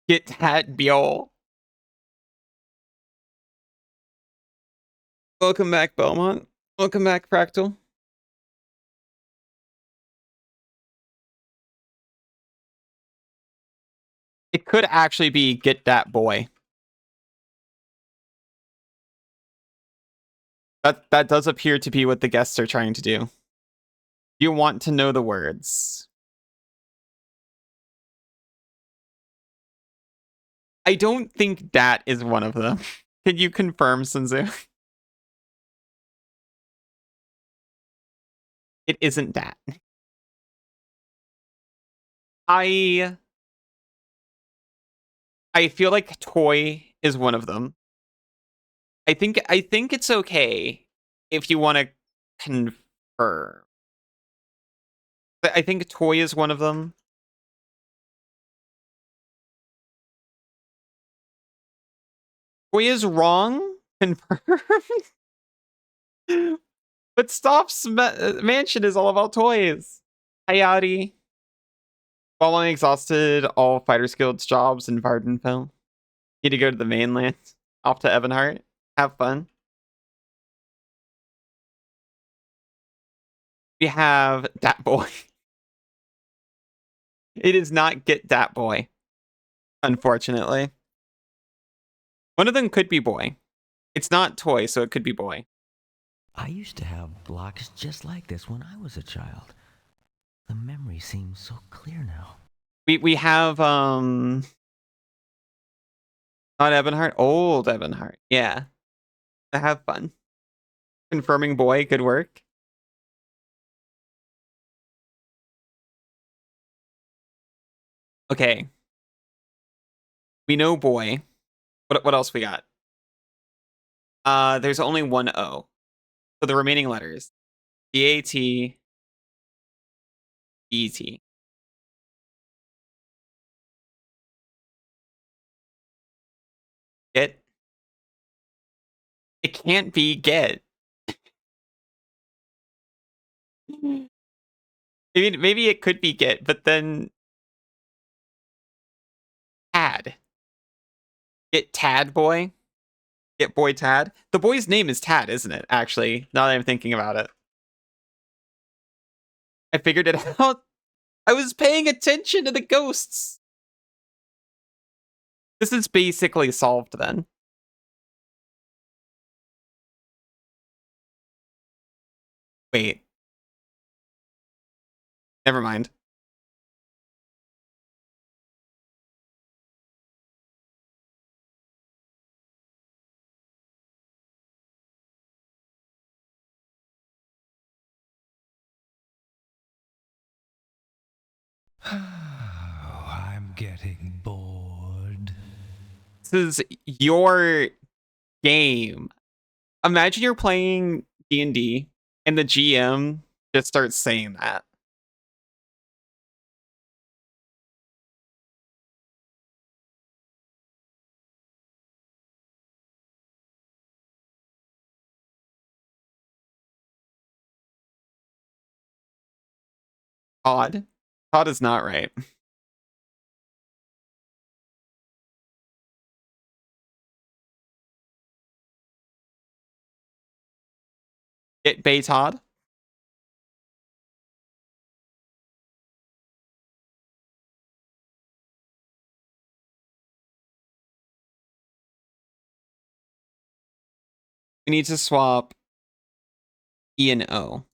Get that, Biol. Welcome back, Belmont. Welcome back, Fractal. It could actually be get that boy. That does appear to be what the guests are trying to do. You want to know the words. I don't think that is one of them. Can you confirm, Sunzu? It isn't that. I feel like toy is one of them. I think it's okay if you want to confirm. I think toy is one of them. Toy is wrong. Confirmed. But Stoff's mansion is all about toys. Hayati. Following exhausted all Fighters Guild's jobs in Vardenfell. Need to go to the mainland. Off to Evanhart. Have fun. We have Dat Boy. It is not get Dat Boy. Unfortunately. One of them could be boy. It's not toy, so it could be boy. I used to have blocks just like this when I was a child. The memory seems so clear now. We have not Evanhart, old Evanhart. Yeah. Have fun. Confirming boy, good work. Okay. We know boy. What else we got? There's only one O. So the remaining letters. B-A-T, E-T. Get. It can't be get. Maybe it could be get, but then Tad. Get Tad boy. Get boy Tad. The boy's name is Tad, isn't it? Actually, now that I'm thinking about it. I figured it out. I was paying attention to the ghosts. This is basically solved then. Wait. Never mind. I'm getting bored. This is your game. Imagine you're playing D&D and the GM just starts saying that. Odd. Todd is not right. Get Bay Todd. We need to swap E and O.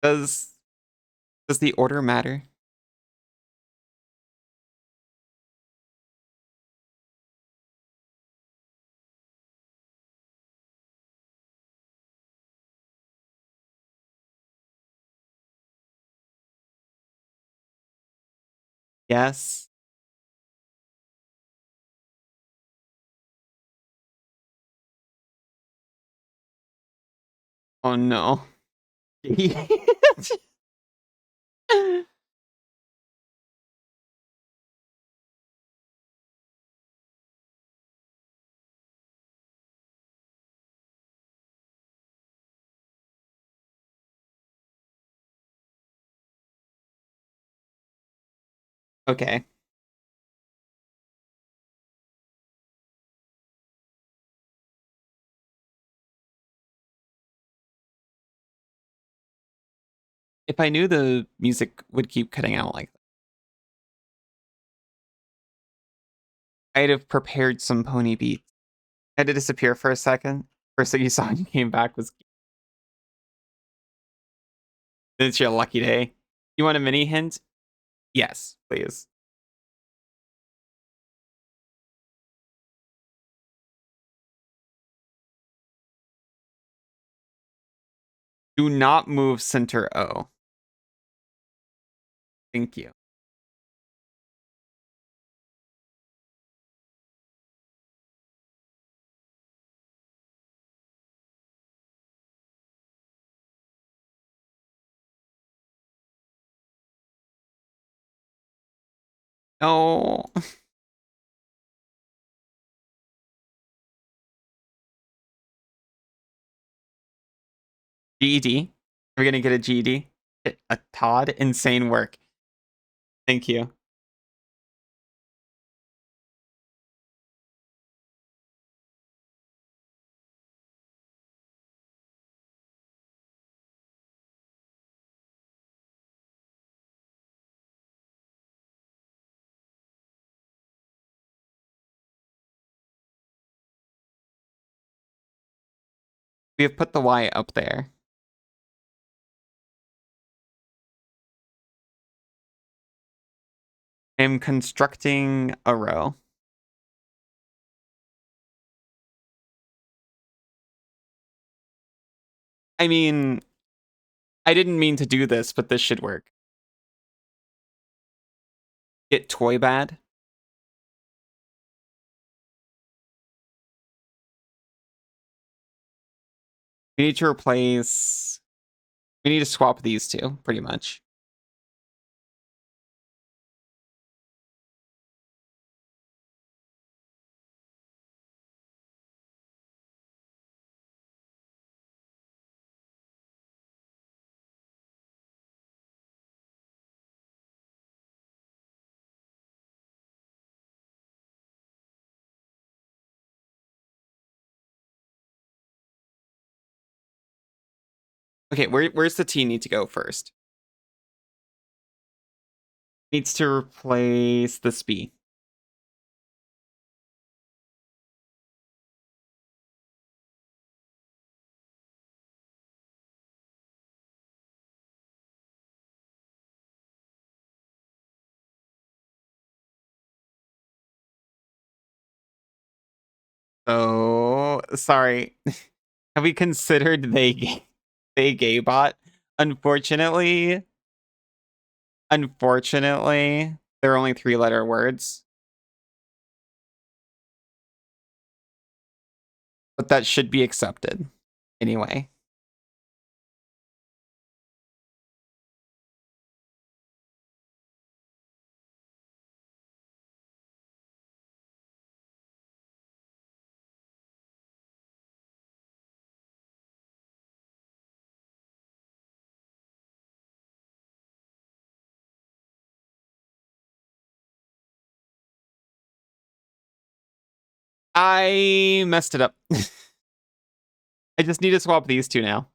Does the order matter? Yes. Oh no. Okay. If I knew the music would keep cutting out like that, I'd have prepared some pony beats. I had to disappear for a second. First thing you saw when you came back was it's your lucky day. You want a mini hint? Yes, please. Do not move center O. Thank you. No. GED. Are we gonna get a GED? A Todd? Insane work. Thank you. We have put the Y up there. I'm constructing a row. I mean, I didn't mean to do this, but this should work. Get toy bad. We need to replace. We need to swap these two, pretty much. Okay, where's the T need to go first? Needs to replace this B. So sorry. Have we considered they gay bot? Unfortunately, they're only 3-letter words. But that should be accepted anyway. I messed it up. I just need to swap these two now.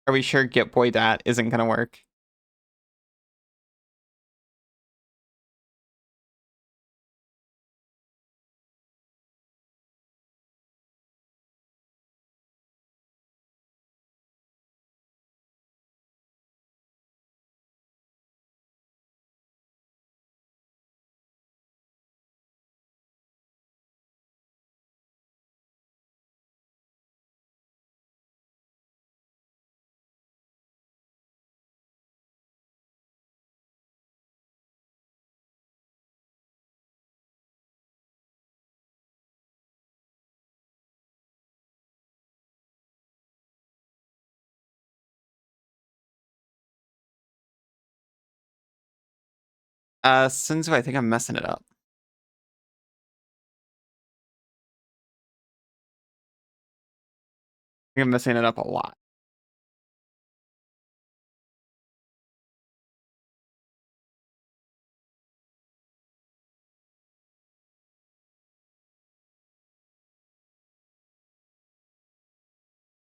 Are we sure Get Boy Dat isn't gonna work? Sunzu, I think I'm messing it up. I think I'm messing it up a lot.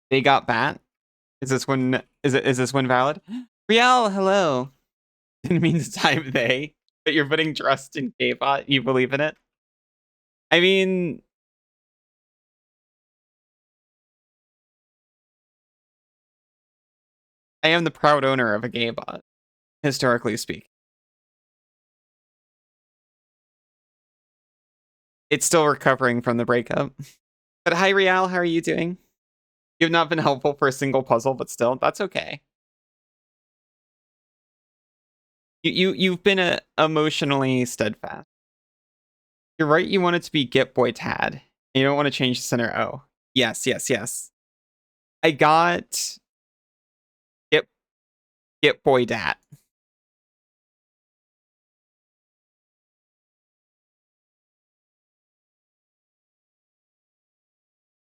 They got bat? Is this one is this one valid? Riel, hello. Didn't mean to type they, but you're putting trust in K-bot. You believe in it? I mean, I am the proud owner of a gay bot, historically speaking. It's still recovering from the breakup. But hi, Rial, how are you doing? You've not been helpful for a single puzzle, but still, that's okay. You've been emotionally steadfast. You're right. You want it to be Get Boy Tad. You don't want to change the center O. Yes, yes, yes. I got Get Get Boy Dat.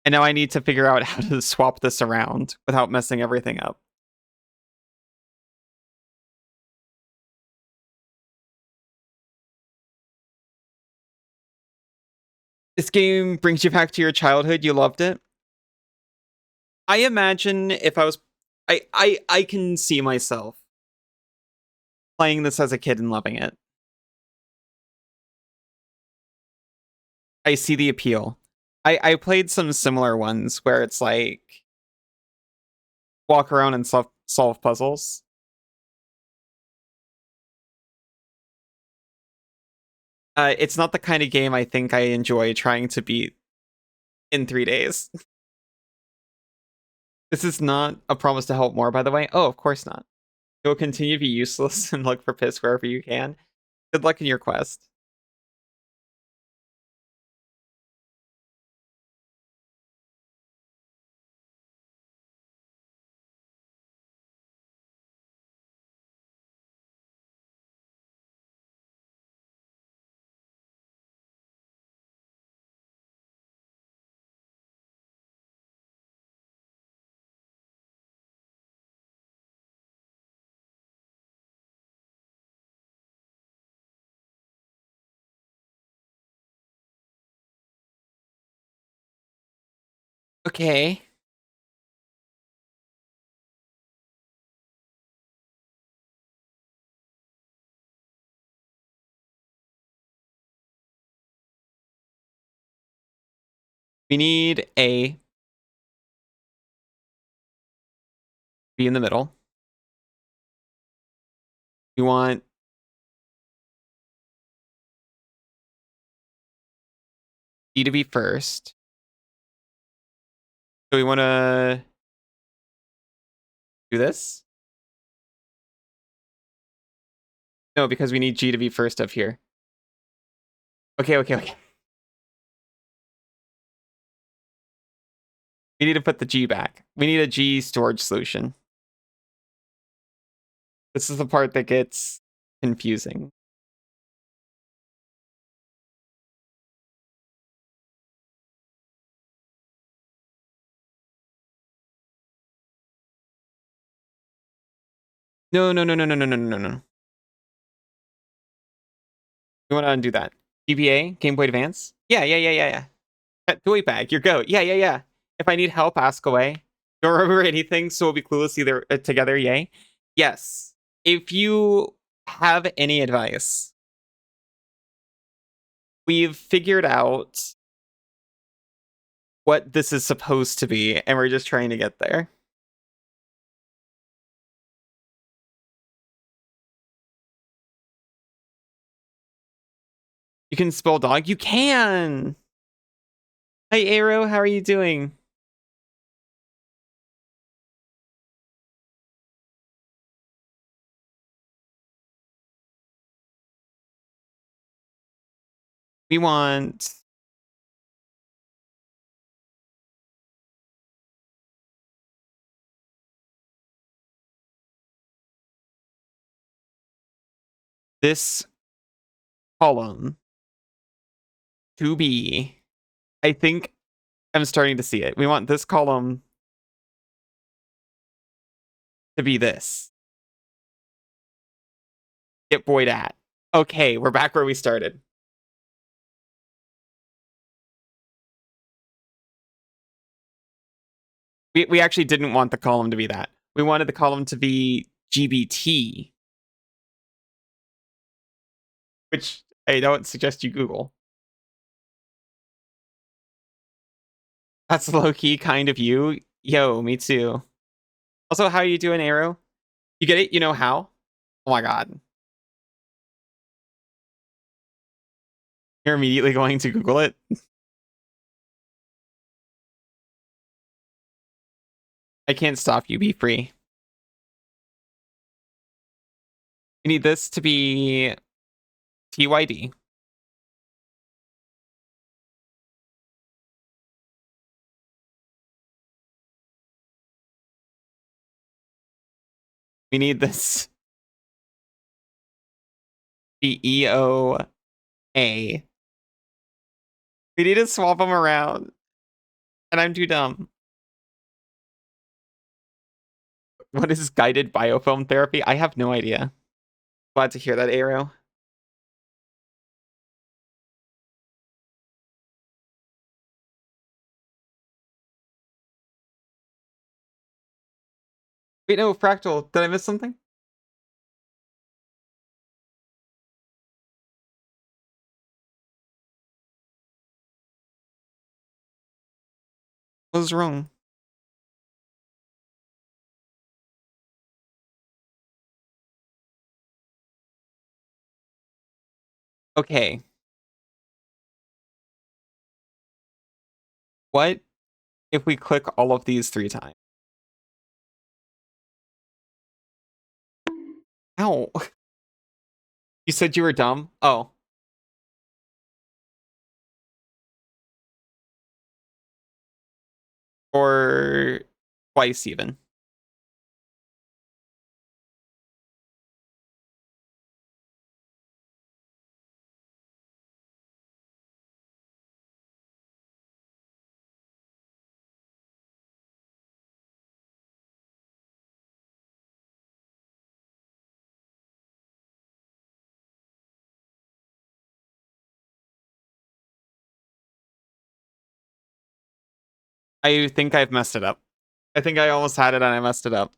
And now I need to figure out how to swap this around without messing everything up. This game brings you back to your childhood. You loved it. I imagine if I was, I can see myself playing this as a kid and loving it. I see the appeal. I played some similar ones where it's like walk around and solve puzzles. It's not the kind of game I think I enjoy trying to beat in 3 days. This is not a promise to help more, by the way. Oh, of course not. You'll continue to be useless and look for piss wherever you can. Good luck in your quest. Okay. We need A. B in the middle. We want D to be first. So we want to do this? No, because we need G to be first up here. Okay. We need to put the G back. We need a G storage solution. This is the part that gets confusing. No. We want to undo that. GBA, Game Boy Advance? Yeah. Toy bag, your goat. Yeah. If I need help, ask away. Don't remember anything, so we'll be clueless either together, yay. Yes. If you have any advice, we've figured out what this is supposed to be, and we're just trying to get there. You can spell dog? You can! Hi, Arrow, how are you doing? We want... this column to be... I think I'm starting to see it. We want this column to be this. Get Boyd at. Okay, we're back where we started. We actually didn't want the column to be that. We wanted the column to be GBT, which I don't suggest you Google. That's low-key kind of you. Yo, me too. Also, how are you doing, Arrow? You get it? You know how? Oh my god. You're immediately going to Google it? I can't stop you. Be free. We need this to be TYD. We need this be EOA. We need to swap them around. And I'm too dumb. What is guided biofilm therapy? I have no idea. Glad to hear that, Arrow. Wait, no, Fractal. Did I miss something? What was wrong? Okay. What if we click all of these 3 times? Ow. You said you were dumb? Oh. Or twice even. I think I've messed it up. I think I almost had it and I messed it up.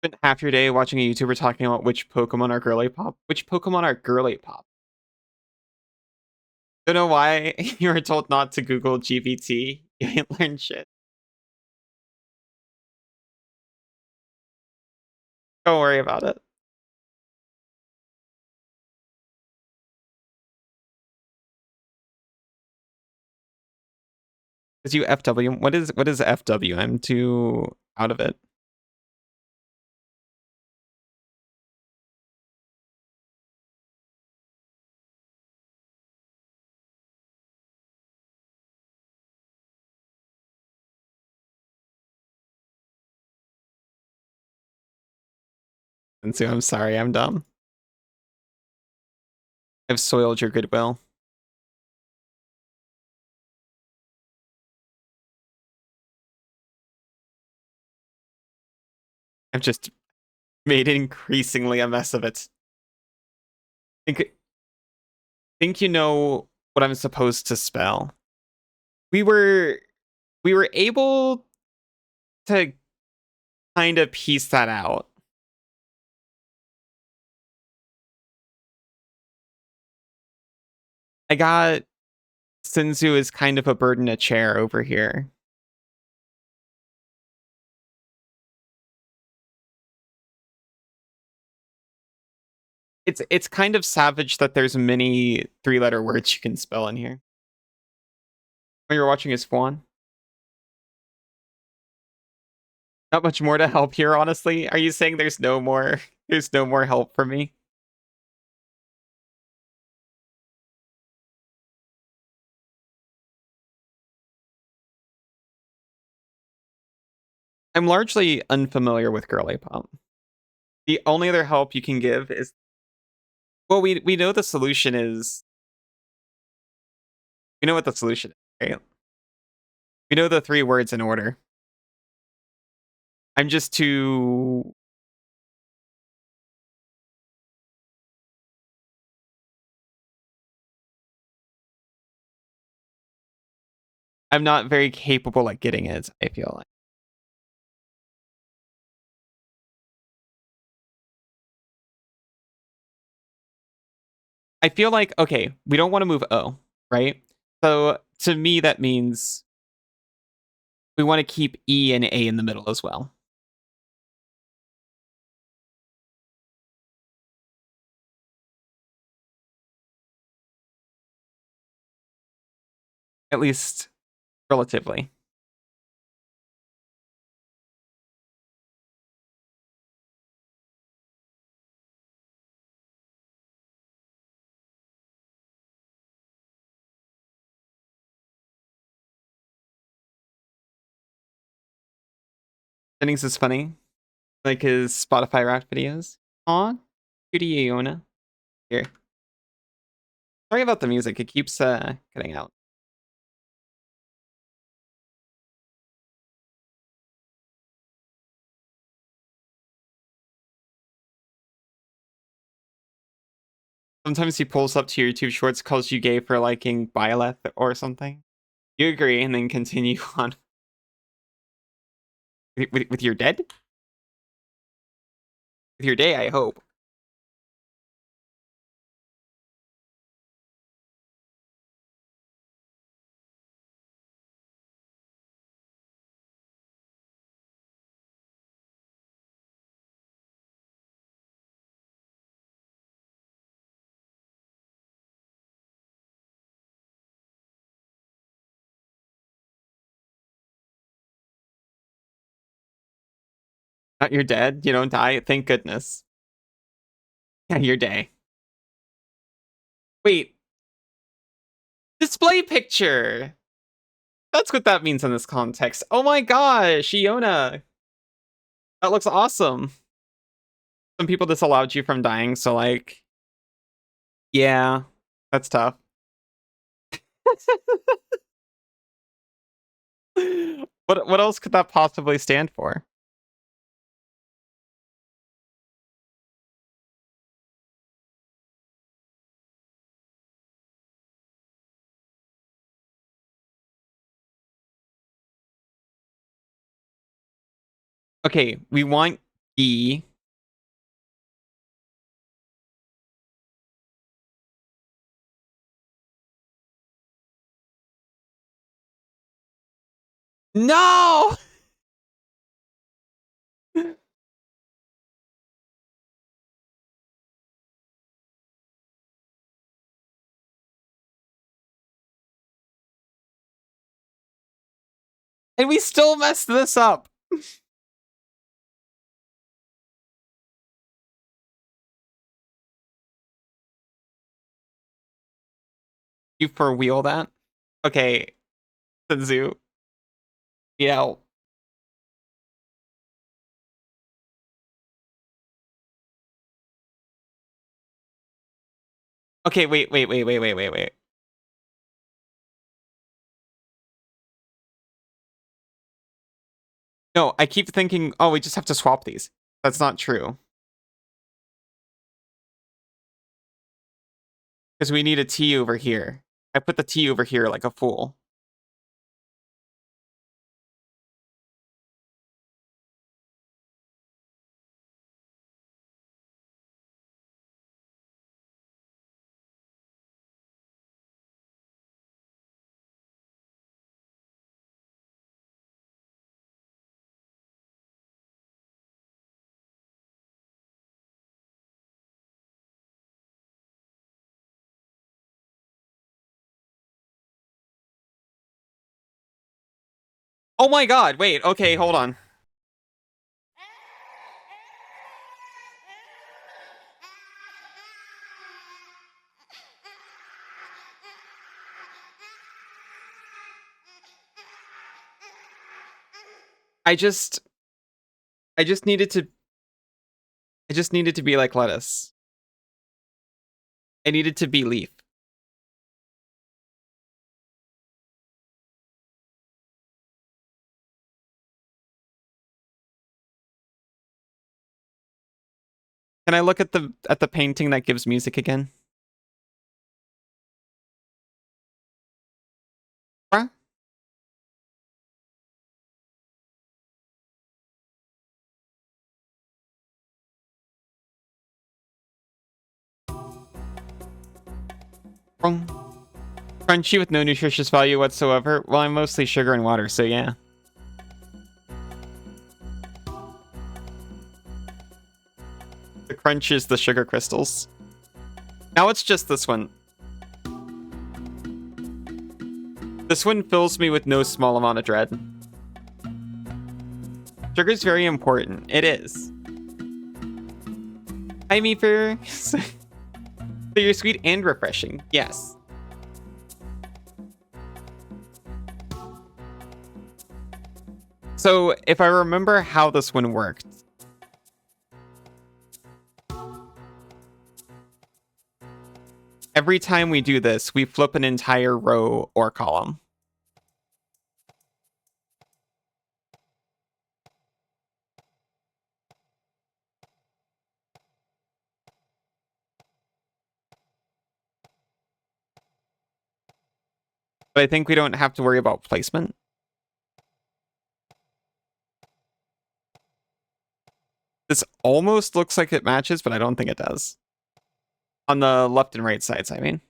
Spent half your day watching a YouTuber talking about which Pokemon are girly pop. Which Pokemon are girly pop? Don't know why you were told not to Google GPT. You ain't learned shit. Don't worry about it. Is you FW? What is FW? I'm too out of it. And so I'm sorry, I'm dumb. I've soiled your goodwill. I've just made increasingly a mess of it. Think you know what I'm supposed to spell. We were able to kind of piece that out. I got Sinzu is kind of a bird in a chair over here. It's kind of savage that there's many 3-letter words you can spell in here. When you're watching his Fawn. Not much more to help here, honestly. Are you saying there's no more help for me? I'm largely unfamiliar with girly pop. The only other help you can give is, well, we know the solution is, we know what the solution is, right? We know the 3 words in order. I'm just too, I'm not very capable at getting it, I feel like. I feel like, okay, we don't want to move O, right? So to me, that means we want to keep E and A in the middle as well. At least relatively. Jennings is funny. Like his Spotify rap videos. Aw, cutie Iona. Here. Sorry about the music. It keeps cutting out. Sometimes he pulls up to your YouTube shorts, calls you gay for liking Byleth or something. You agree, and then continue on with your dead? With your day, I hope. Not your dead. You don't die. Thank goodness. Yeah, your day. Wait. Display picture. That's what that means in this context. Oh my gosh, Iona. That looks awesome. Some people disallowed you from dying, so like, yeah, that's tough. What else could that possibly stand for? Okay, we want E. No! And we still messed this up. You for wheel that? Okay. Senzu. Yeah. Okay, wait. No, I keep thinking, oh, we just have to swap these. That's not true. Because we need a T over here. I put the T over here like a fool. Oh my god, wait, okay, hold on. I just needed to be like lettuce. I needed to be leaf. Can I look at the painting that gives music again? Huh? Wrong. Crunchy with no nutritious value whatsoever. Well, I'm mostly sugar and water, so yeah. The crunch is the sugar crystals. Now it's just this one. This one fills me with no small amount of dread. Sugar's very important. It is. Hi, Meeper. So you're sweet and refreshing. Yes. So if I remember how this one worked, every time we do this, we flip an entire row or column. But I think we don't have to worry about placement. This almost looks like it matches, but I don't think it does. On the left and right sides, I mean.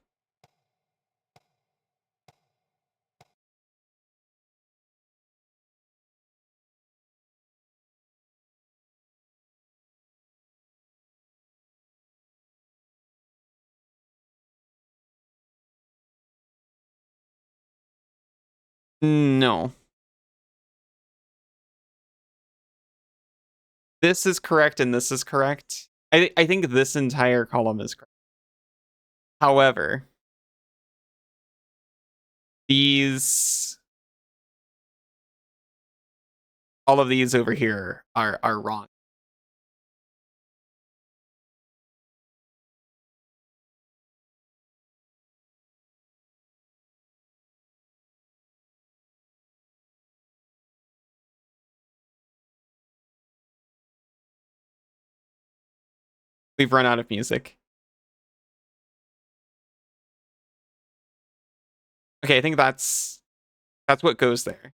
No. This is correct and this is correct. I think this entire column is correct. However, these... all of these over here are wrong. We've run out of music. Okay, I think that's what goes there.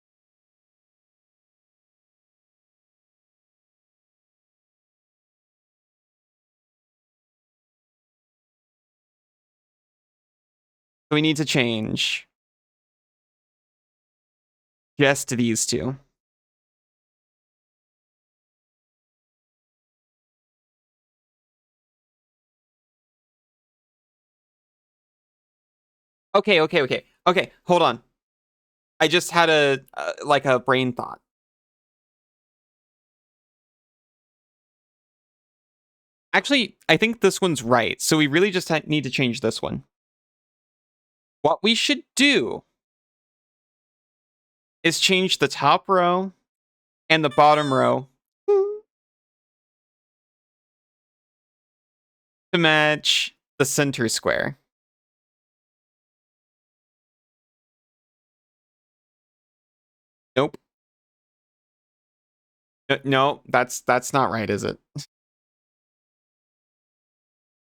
So we need to change just these two. Okay. Okay, hold on. I just had a like a brain thought. Actually, I think this one's right. So we really just need to change this one. What we should do is change the top row and the bottom row to match the center square. Nope. No, that's not right, is it?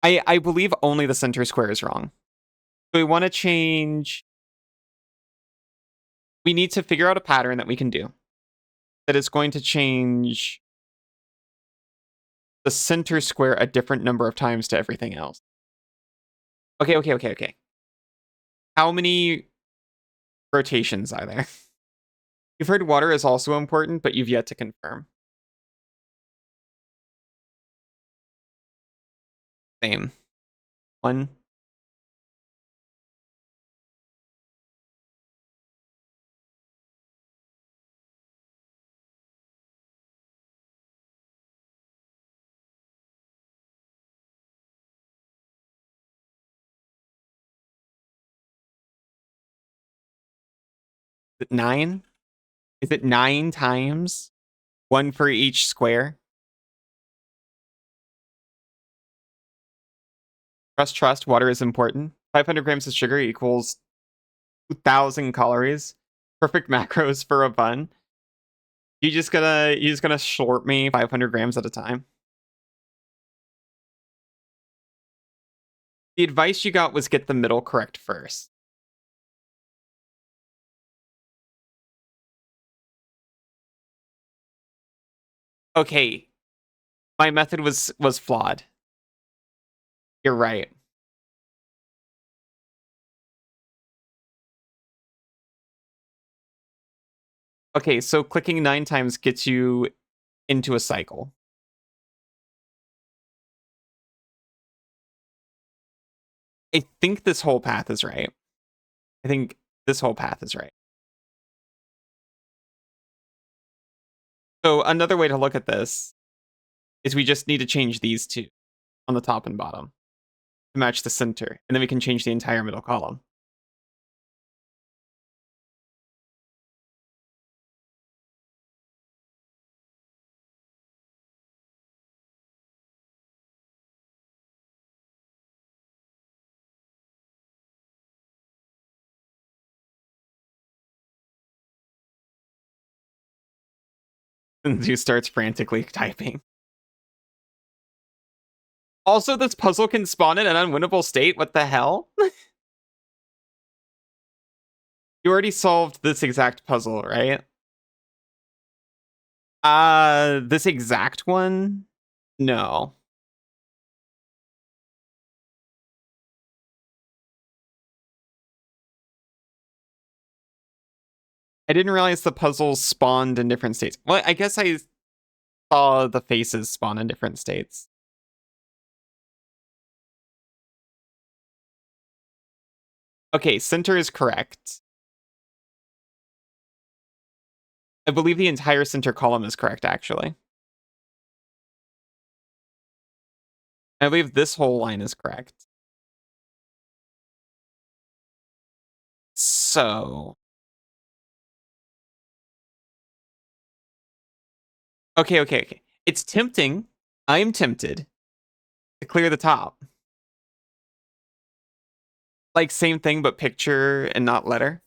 I believe only the center square is wrong. So we want to change. We need to figure out a pattern that we can do that is going to change the center square a different number of times to everything else. Okay. How many rotations are there? You've heard water is also important, but you've yet to confirm. Same. 1. Is it 9? Is it 9 times? 1 for each square? Trust, water is important. 500 grams of sugar equals 2,000 calories. Perfect macros for a bun. You just gonna short me 500 grams at a time? The advice you got was get the middle correct first. Okay. My method was flawed. You're right. Okay, so clicking 9 times gets you into a cycle. I think this whole path is right. I think this whole path is right. So another way to look at this is we just need to change these two on the top and bottom to match the center, and then we can change the entire middle column. And Zeus starts frantically typing. Also, this puzzle can spawn in an unwinnable state. What the hell? You already solved this exact puzzle, right? This exact one? No. I didn't realize the puzzles spawned in different states. Well, I guess I saw the faces spawn in different states. Okay, center is correct. I believe the entire center column is correct, actually. I believe this whole line is correct. So... Okay. It's tempting. I'm tempted to clear the top. Like, same thing, but picture and not letter.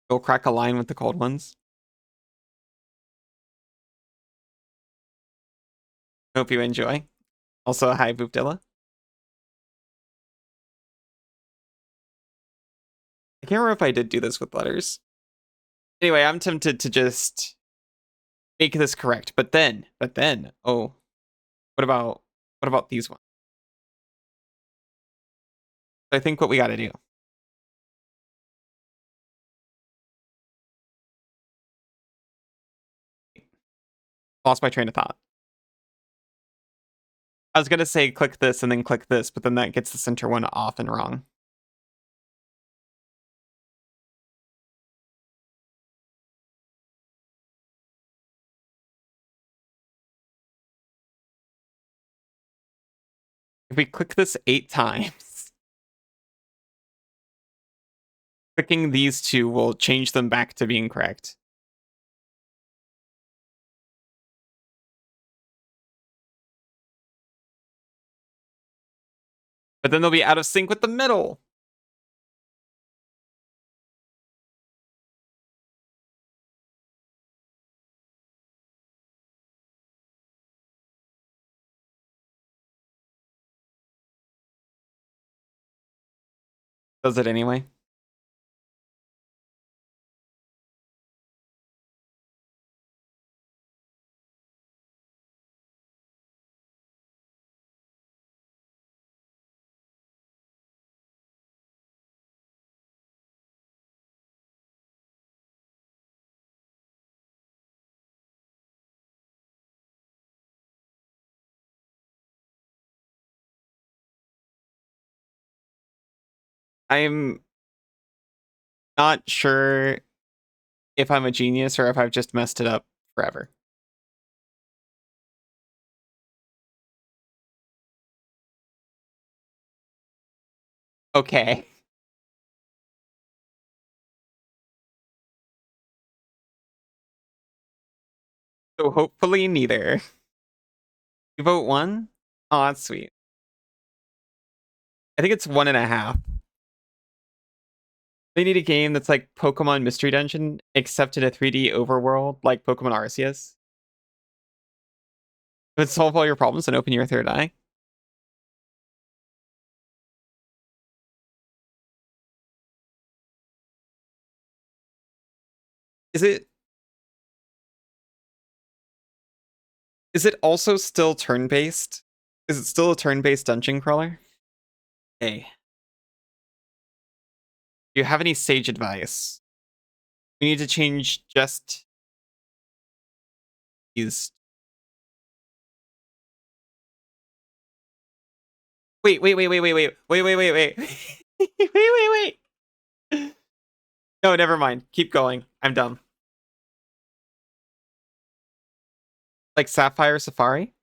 Go crack a line with the cold ones. Hope you enjoy. Also, hi, Boopdilla. I can't remember if I did do this with letters. Anyway, I'm tempted to just make this correct, but then, oh, what what about these ones? I think what we got to do. Lost my train of thought. I was gonna say click this and then click this, but then that gets the center one off and wrong. If we click this 8 times, clicking these two will change them back to being correct. But then they'll be out of sync with the middle. Does it anyway? I'm not sure if I'm a genius or if I've just messed it up forever. Okay. So hopefully neither. You vote 1? Oh, that's sweet. I think it's 1.5. They need a game that's like Pokemon Mystery Dungeon, except in a 3D overworld like Pokemon Arceus. It would solve all your problems and open your third eye. Is it also still turn-based? Is it still a turn-based dungeon crawler? Hey. Do you have any sage advice? We need to change just these. Wait. Wait. No, never mind. Keep going. I'm dumb. Like Sapphire Safari?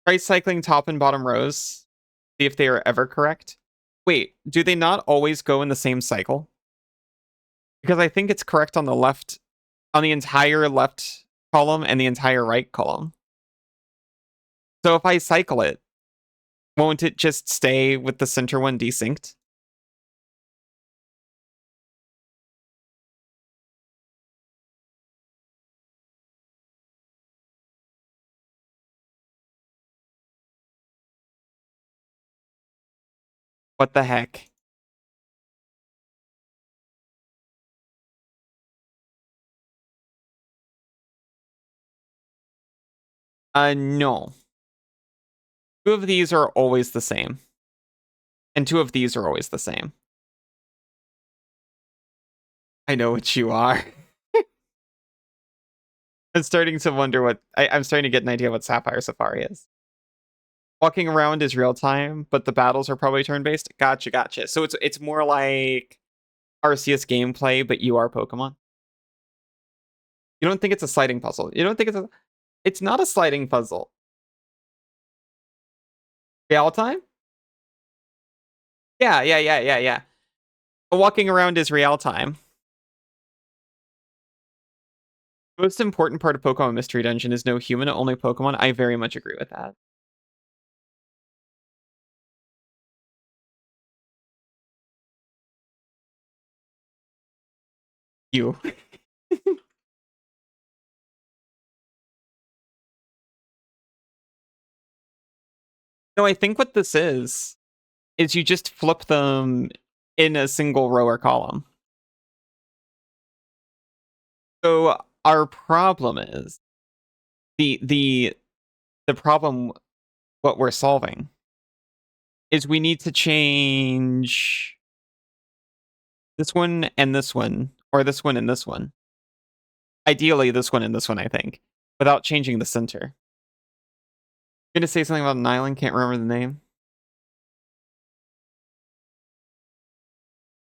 Try cycling top and bottom rows. See if they are ever correct. Wait, do they not always go in the same cycle? Because I think it's correct on the left, on the entire left column and the entire right column. So if I cycle it, won't it just stay with the center one desynced? What the heck? No. 2 of these are always the same. And 2 of these are always the same. I know what you are. I'm starting to wonder what... I'm starting to get an idea what Sapphire Safari is. Walking around is real time, but the battles are probably turn-based. Gotcha. So it's more like Arceus gameplay, but you are Pokemon. You don't think it's a sliding puzzle. You don't think it's a... It's not a sliding puzzle. Real time? Yeah. But walking around is real time. The most important part of Pokemon Mystery Dungeon is no human, only Pokemon. I very much agree with that. You. No, I think what this is you just flip them in a single row or column. So our problem is the problem what we're solving is we need to change this one and this one, or this one and this one. Ideally, this one and this one, I think, without changing the center. I'm gonna say something about an island, can't remember the name.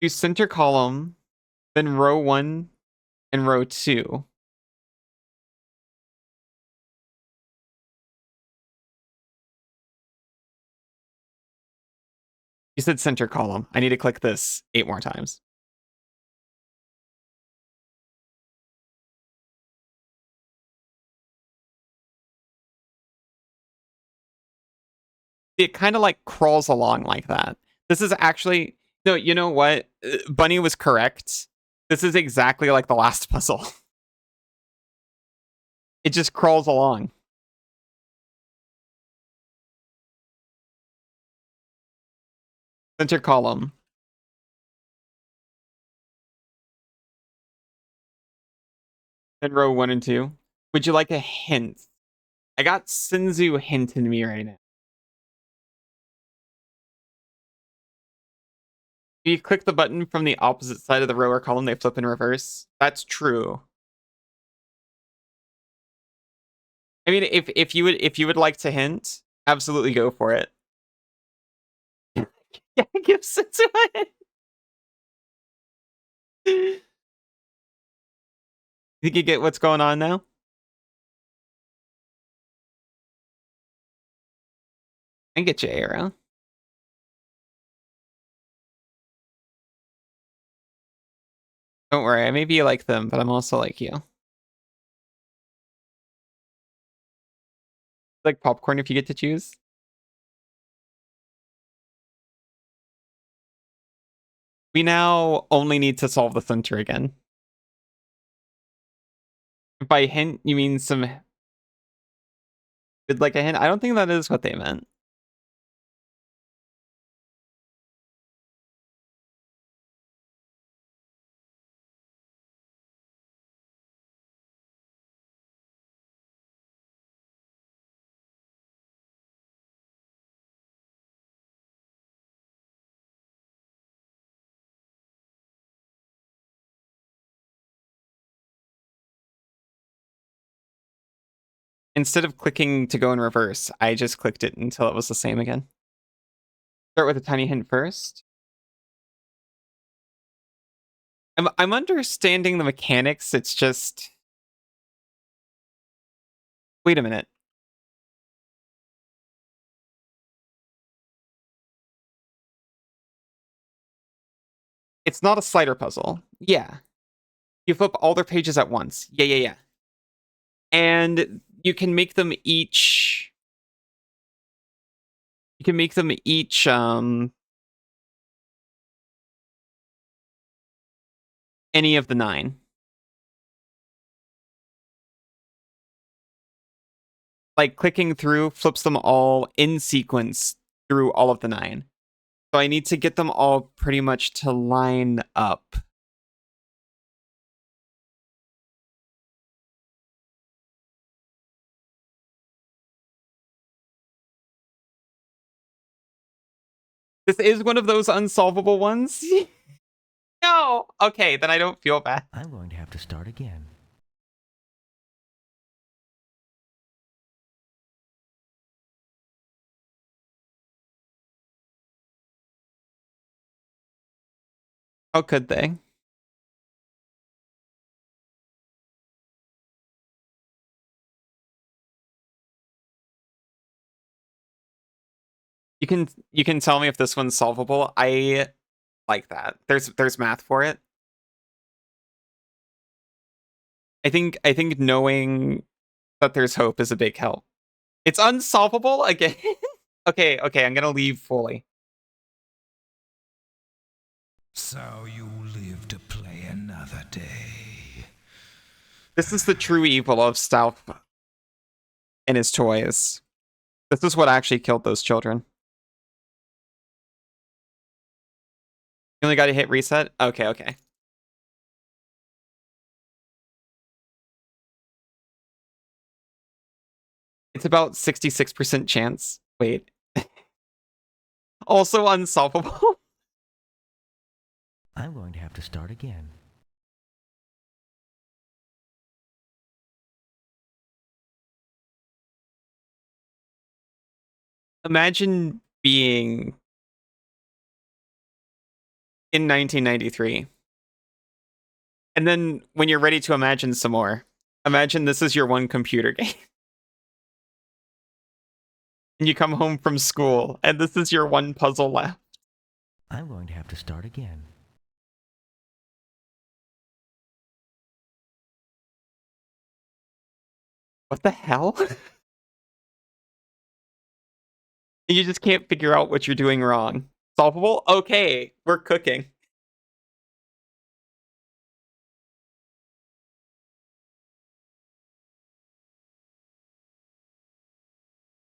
Do center column, then row 1 and row 2. You said center column. I need to click this 8 more times. It kind of like crawls along like that. This is actually... No, you know what? Bunny was correct. This is exactly like the last puzzle. It just crawls along. Center column. Then row 1 and 2. Would you like a hint? I got Sinzu hinting me right now. If you click the button from the opposite side of the row or column, they flip in reverse. That's true. I mean, if you would like to hint, absolutely go for it. Yeah, give Sinzu a hint. You think you get what's going on now? I can get you arrow. Don't worry, I may be like them, but I'm also like you. Like popcorn if you get to choose. We now only need to solve the center again. By hint, you mean some... Would like a hint? I don't think that is what they meant. Instead of clicking to go in reverse, I just clicked it until it was the same again. Start with a tiny hint first. I'm understanding the mechanics, it's just... Wait a minute. It's not a slider puzzle. Yeah. You flip all their pages at once. Yeah. And you can make them each... You can make them each, any of the 9. Like, clicking through flips them all in sequence through all of the 9. So I need to get them all pretty much to line up. This is one of those unsolvable ones. No! Okay, then I don't feel bad. I'm going to have to start again. How could they? You can tell me if this one's solvable. I like that. There's math for it. I think knowing that there's hope is a big help. It's unsolvable again. Okay, I'm gonna leave fully. So you live to play another day. This is the true evil of Stalf and his toys. This is what actually killed those children. You only got to hit reset? Okay. It's about 66% chance. Wait. Also unsolvable. I'm going to have to start again. Imagine being in 1993. And then when you're ready to imagine some more, imagine this is your one computer game. And you come home from school, and this is your one puzzle left. I'm going to have to start again. What the hell? You just can't figure out what you're doing wrong. Solvable? Okay, we're cooking.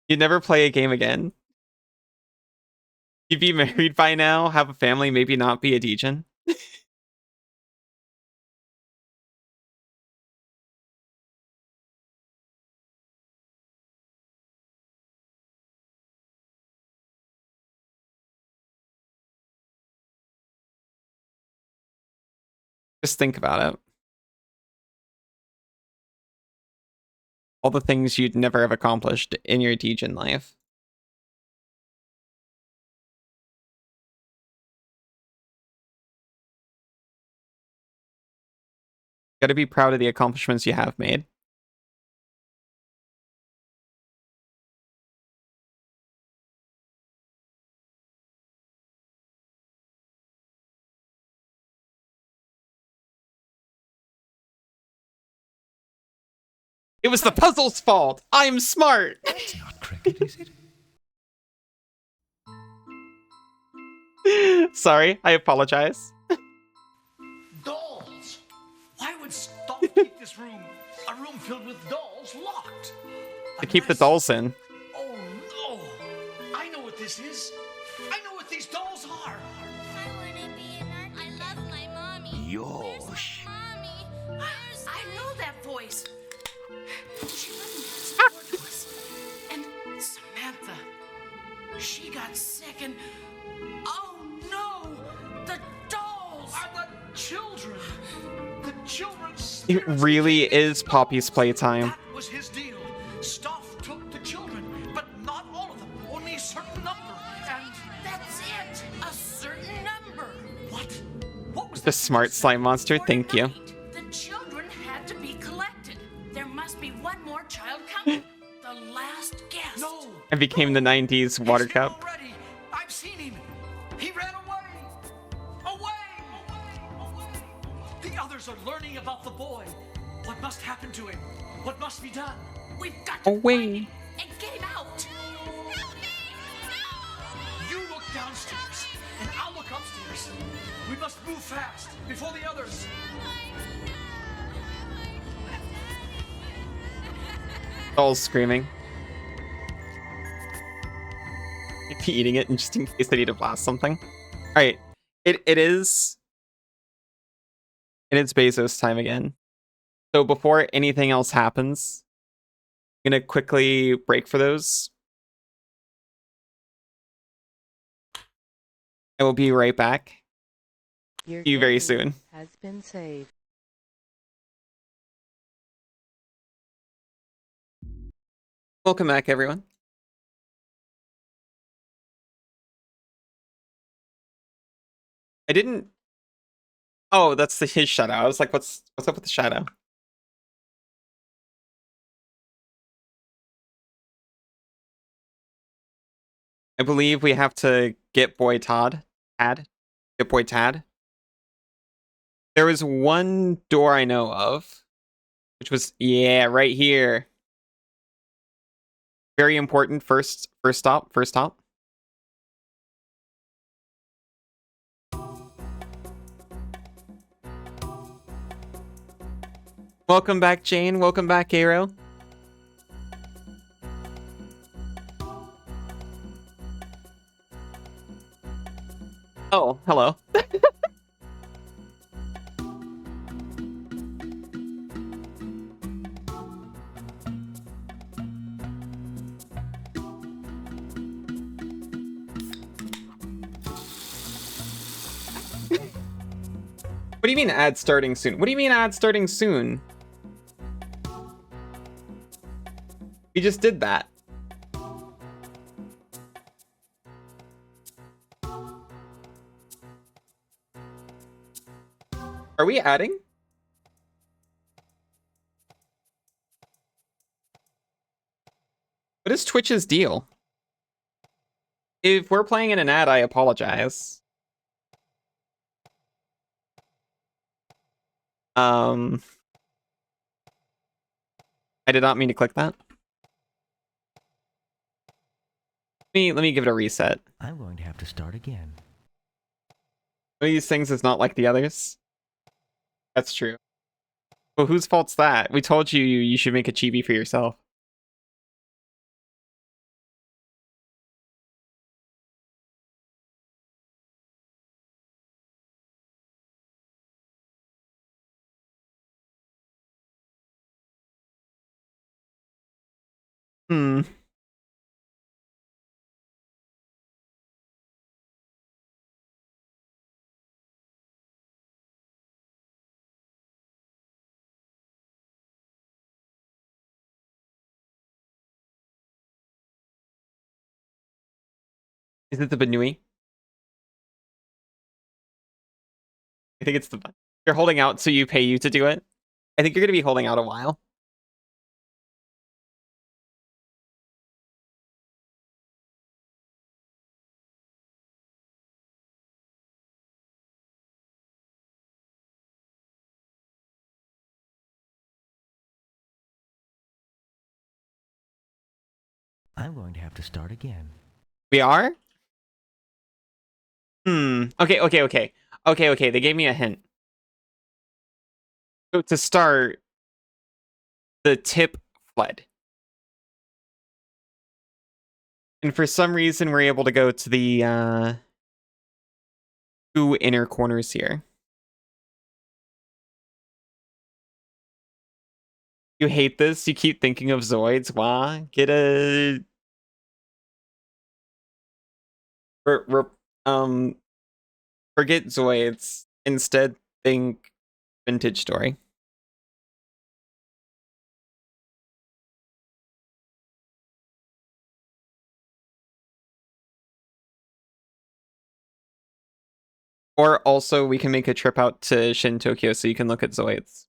You'd never play a game again. You'd be married by now, have a family, maybe not be a degen. Just think about it. All the things you'd never have accomplished in your degen life. Gotta be proud of the accomplishments you have made. It was the puzzle's fault! I'm smart! It's not cricket, is it? Sorry, I apologize. Dolls! Why would Stop keep this room, a room filled with dolls, locked? To keep the dolls in. Oh no! I know what this is. I know what these dolls are. I want to be an art. I love my mommy. Yosh. Mommy, I know that voice. She wasn't supposed to us. And Samantha, she got sick and oh no, the dolls Are the children. The children's It spirits really became is Poppy's playtime. That was his deal. Stoff took the children, but not all of them. Only a certain number. And that's it. A certain number. what? What was The that smart say? slime monster, thank you. Overnight, the children had to be collected. There must be one more child coming. The last guest. No. It became the 90s water He's here cup. already. I've seen him. He ran away. Away. The others are learning about the boy. What must happen to him? What must be done? We've got to Away. find him and get him out. help me! You look downstairs, and I'll look upstairs. We must move fast before the others. Dolls screaming. Eating it and just in case they need to blast something. Alright. It is Bezos time again. So before anything else happens, I'm gonna quickly break for those. I will be right back. Your See you very game soon. Has been saved. Welcome back, everyone. I didn't. Oh, that's his shadow. I was like, what's up with the shadow? I believe we have to get boy Todd. Get boy Tad. There was one door I know of, which was right here. Very important. First stop. Welcome back, Jane. Welcome back, Aero. Oh, hello. What do you mean ad starting soon? What do you mean ad starting soon? We just did that. Are we adding? What is Twitch's deal? If we're playing in an ad, I apologize. I did not mean to click that. Let me give it a reset. I'm going to have to start again. One of these things is not like the others. That's true. Well, whose fault's that? We told you you should make a chibi for yourself. Hmm. Is it the Benui? I think it's the... You're holding out so you pay you to do it? I think you're going to be holding out a while. I'm going to have to start again. We are? Okay. They gave me a hint. So to start, the tip fled. And for some reason, we're able to go to the two inner corners here. You hate this? You keep thinking of Zoids? Wah? Get a... Forget Zoids. Instead, think Vintage Story. Or also, we can make a trip out to Shin Tokyo so you can look at Zoids.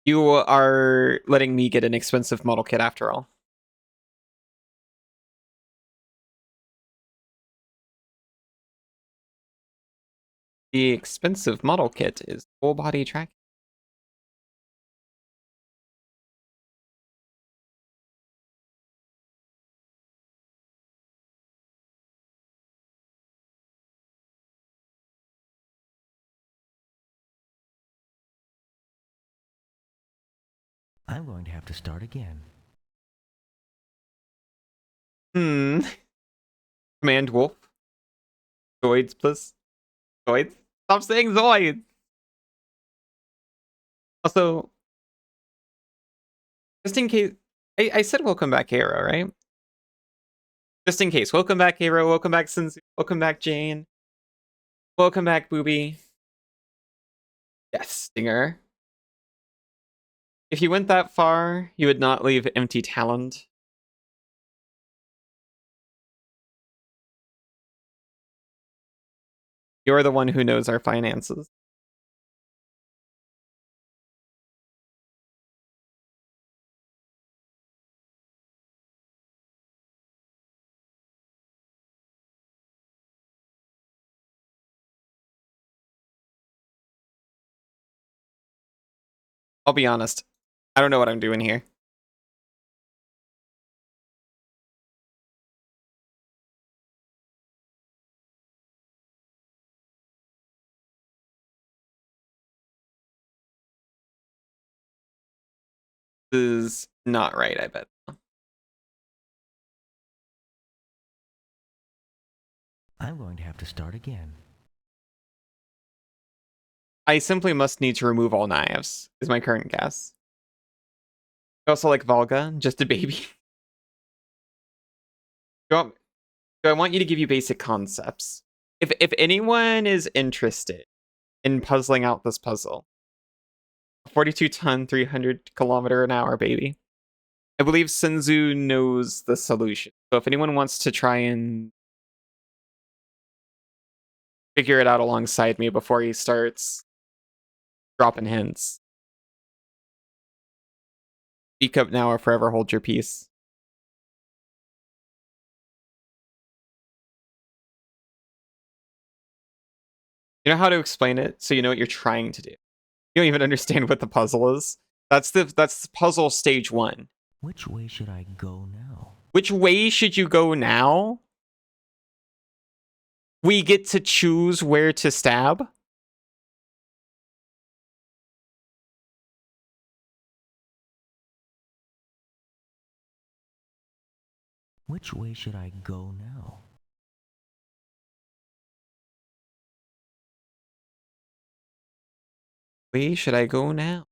You are letting me get an expensive model kit after all. The expensive model kit is full body tracking. I'm going to have to start again. Command Wolf. Zoids, please. Zoids? Stop saying Zoids! Also, just in case... I said welcome back, Hero, right? Just in case. Welcome back, Hero. Welcome back, Senzu. Welcome back, Jane. Welcome back, Booby. Yes, Stinger. If you went that far, you would not leave empty talent. You're the one who knows our finances. I'll be honest. I don't know what I'm doing here. This is not right, I bet. I'm going to have to start again. I simply must need to remove all knives, is my current guess. I also like Volga, just a baby. Do I want you to give you basic concepts? If anyone is interested in puzzling out this puzzle. 42-ton, 300-kilometer-an-hour baby. I believe Senzu knows the solution. So if anyone wants to try and figure it out alongside me before he starts dropping hints, speak up now or forever hold your peace. You know how to explain it so you know what you're trying to do. You don't even understand what the puzzle is. That's puzzle stage 1. Which way should I go now? Which way should you go now? We get to choose where to stab? Which way should I go now? Way should I go now?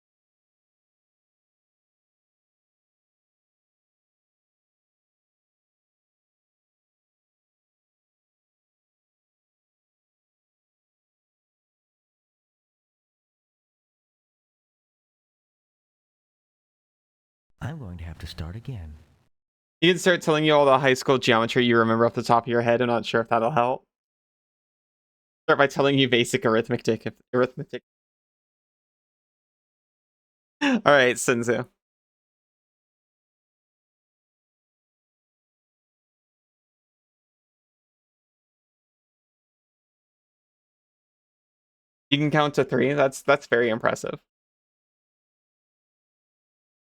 I'm going to have to start again. You can start telling you all the high school geometry you remember off the top of your head. I'm not sure if that'll help. Start by telling you basic arithmetic. All right, Senzu. You can count to 3. That's very impressive.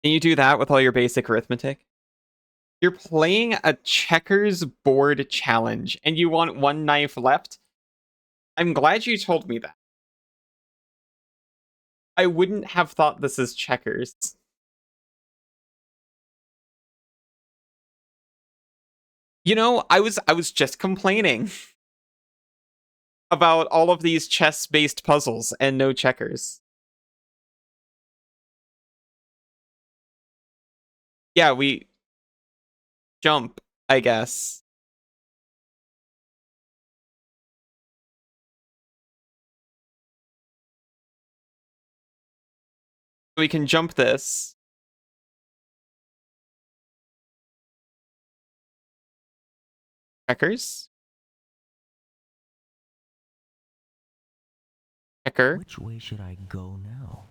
Can you do that with all your basic arithmetic? You're playing a checkers board challenge and you want 1 knife left? I'm glad you told me that. I wouldn't have thought this is checkers. You know, I was just complaining about all of these chess-based puzzles and no checkers. Yeah, we jump, I guess. We can jump this. Checkers. Checker. Which way should I go now?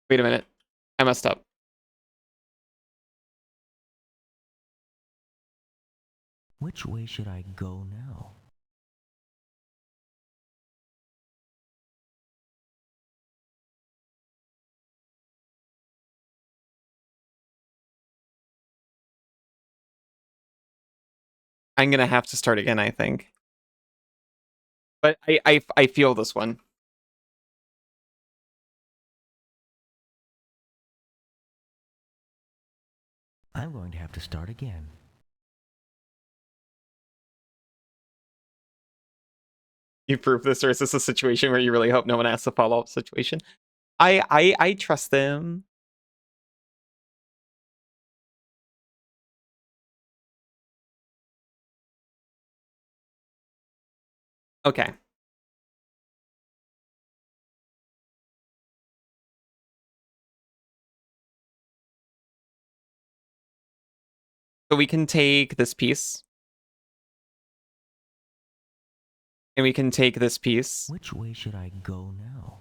Wait a minute. I messed up. Which way should I go now? I'm gonna have to start again, I think. But I feel this one. I'm going to have to start again. You prove this, or is this a situation where you really hope no one asks a follow-up situation? I trust them. Okay. So we can take this piece. And we can take this piece. Which way should I go now?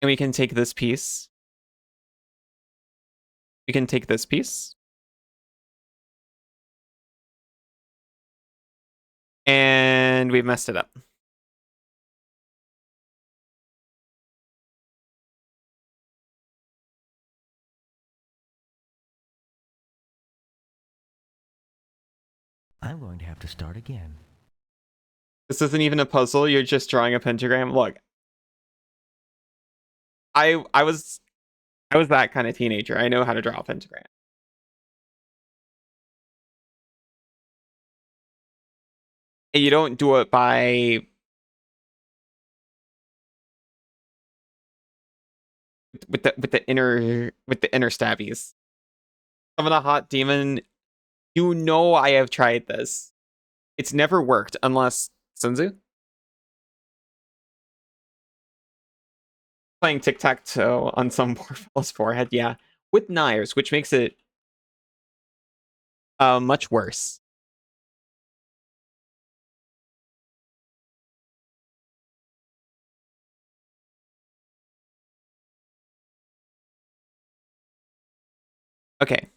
And we can take this piece. We can take this piece. And we've messed it up. I'm going to have to start again. This isn't even a puzzle, you're just drawing a pentagram. Look. I was that kind of teenager. I know how to draw a pentagram. And you don't do it by... with the inner stabbies. Summon a hot demon. You know I have tried this. It's never worked unless Sunzu. Playing tic-tac-toe on some poor fellow's forehead, yeah. With knives, which makes it much worse. Okay.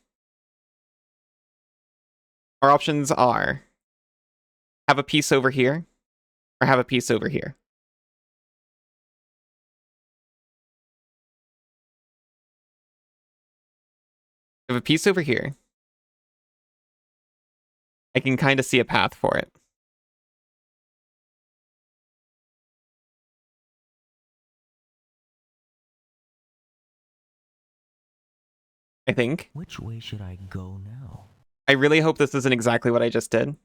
Our options are have a piece over here or have a piece over here. Have a piece over here. I can kind of see a path for it. I think. Which way should I go now? I really hope this isn't exactly what I just did.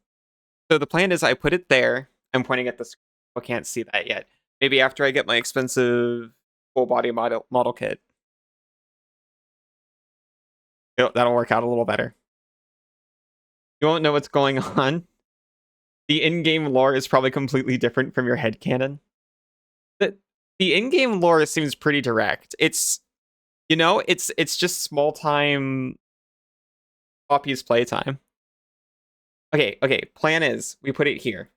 So the plan is I put it there. I'm pointing at the screen. I can't see that yet. Maybe after I get my expensive full body model kit. That'll work out a little better. You won't know what's going on. The in-game lore is probably completely different from your headcanon. The in-game lore seems pretty direct. It's, you know, it's just small time Poppy's playtime. Okay, plan is we put it here.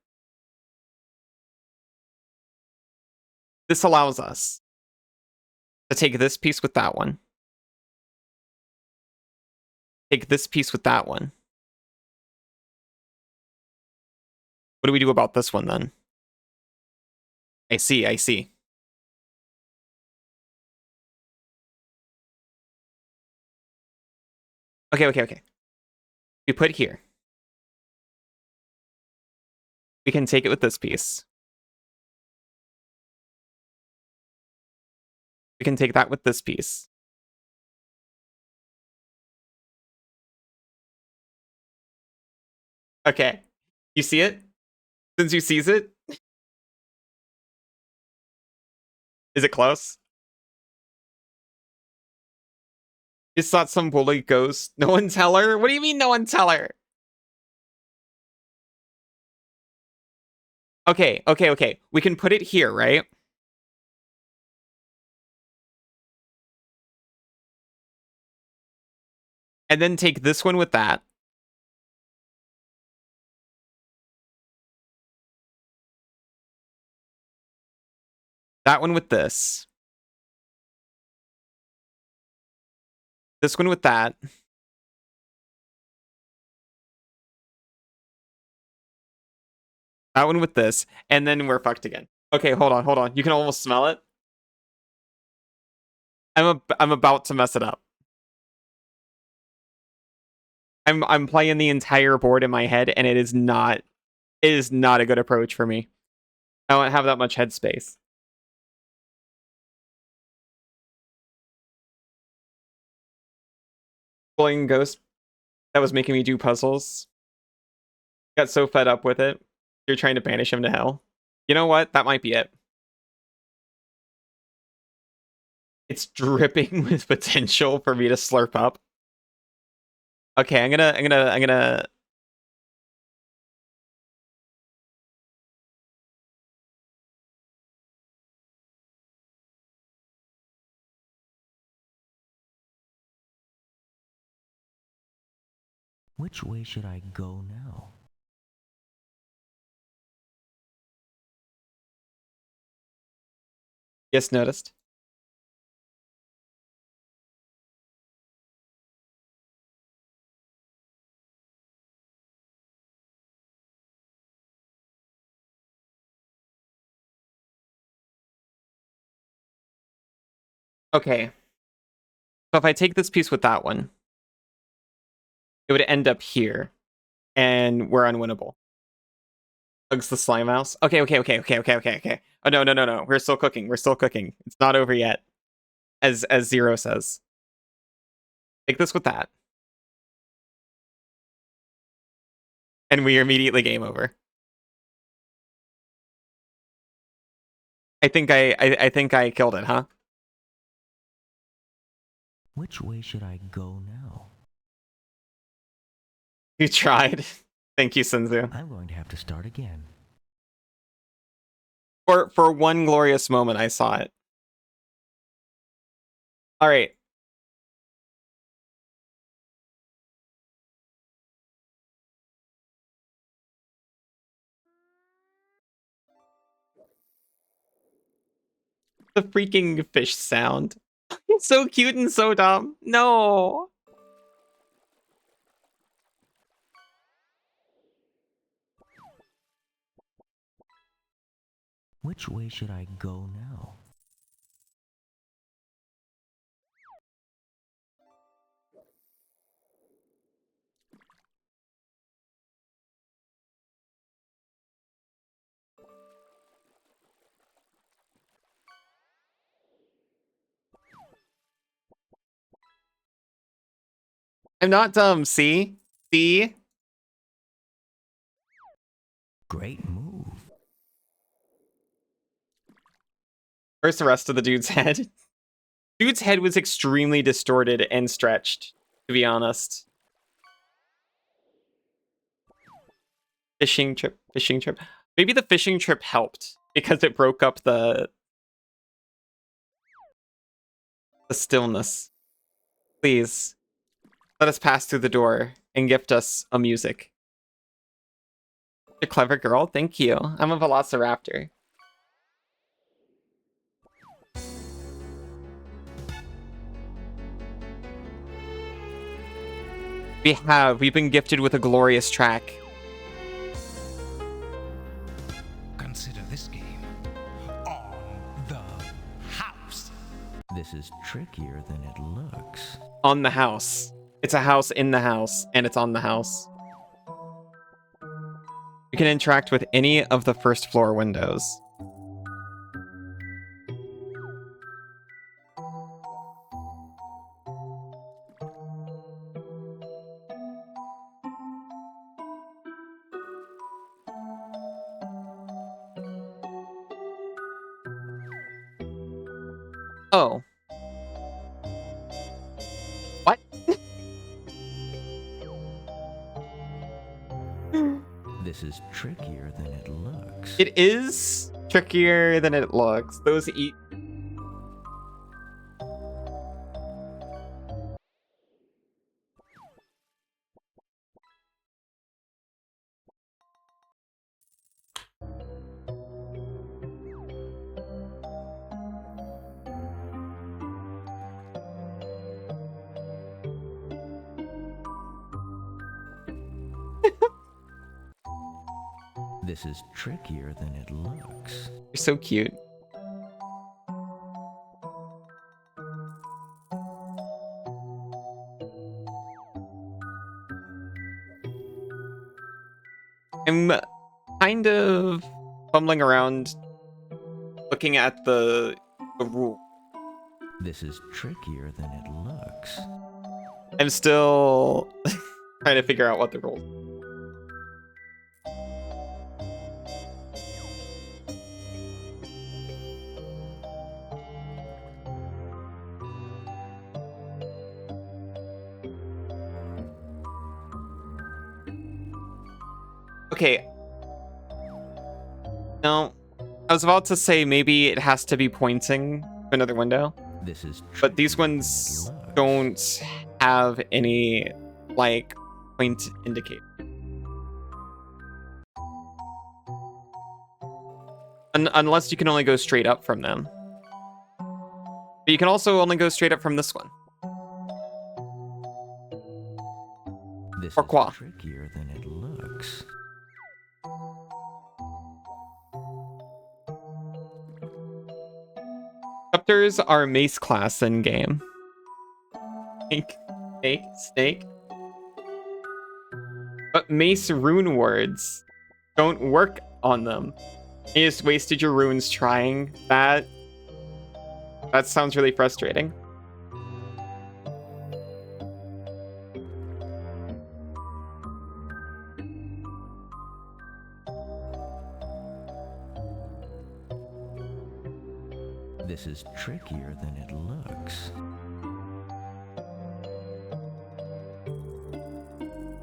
This allows us to take this piece with that one. Take this piece with that one. What do we do about this one then? I see. Okay. We put here. We can take it with this piece. We can take that with this piece. Okay. You see it? Since you sees it? Is it close? Just thought some bully ghost. No one tell her? What do you mean no one tell her? Okay. We can put it here, right? And then take this one with that. That one with this. This one with that. That one with this. And then we're fucked again. Okay, hold on. You can almost smell it. I'm about to mess it up. I'm playing the entire board in my head, and it is not a good approach for me. I don't have that much headspace. Bullying ghost that was making me do puzzles. Got so fed up with it. You're trying to banish him to hell. You know what? That might be it. It's dripping with potential for me to slurp up. Okay, I'm gonna. Which way should I go now? Yes, noticed. Okay. So if I take this piece with that one, it would end up here, and we're unwinnable. Hugs the slime mouse. Okay. Oh no. We're still cooking. It's not over yet. As Zero says. Take this with that. And we are immediately game over. I think I killed it, huh? Which way should I go now? You tried. Thank you, Senzu. I'm going to have to start again. For one glorious moment, I saw it. All right. The freaking fish sound. It's so cute and so dumb. No. Which way should I go now? I'm not dumb, see? See? Great move. Where's the rest of the dude's head? Dude's head was extremely distorted and stretched, to be honest. Fishing trip, fishing trip. Maybe the fishing trip helped because it broke up the stillness. Please, let us pass through the door and gift us a music. A clever girl, thank you. I'm a velociraptor. We've been gifted with a glorious track. Consider this game on the house. This is trickier than it looks. On the house. It's a house in the house, and it's on the house. You can interact with any of the first floor windows. Oh. What? This is trickier than it looks. It is trickier than it looks. Those eat. This is trickier than it looks. You're so cute. I'm kind of fumbling around looking at the rule. This is trickier than it looks. I'm still trying to figure out what the rule. Okay. No. I was about to say maybe it has to be pointing to another window. This is But these trickier than ones it looks. don't have any, like, point indicator. Unless you can only go straight up from them. But you can also only go straight up from this one. This Pourquoi? is trickier than it looks. Scepters are mace class in game. Snake. But mace rune words don't work on them. You just wasted your runes trying that. That sounds really frustrating. This is trickier than it looks.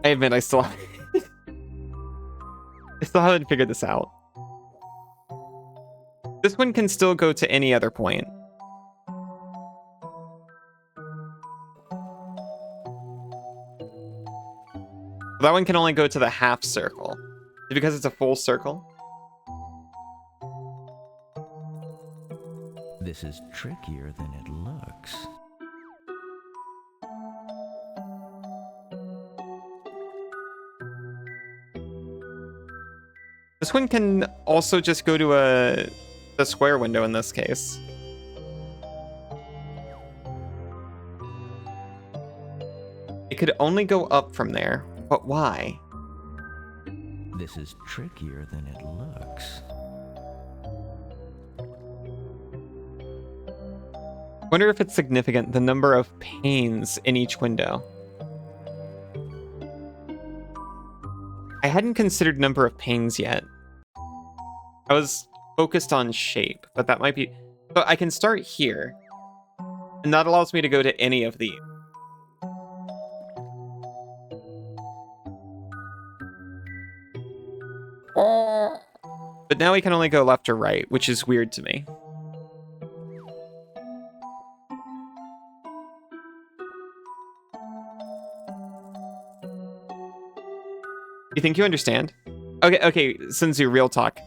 I admit I still haven't figured this out. This one can still go to any other point. That one can only go to the half circle. Because it's a full circle. This is trickier than it looks. This one can also just go to a square window in this case. It could only go up from there, but why? This is trickier than it looks. Wonder if it's significant, the number of panes in each window. I hadn't considered number of panes yet. I was focused on shape, but that might be... So I can start here. And that allows me to go to any of these. But now we can only go left or right, which is weird to me. You think you understand? Okay, Sinzu, real talk.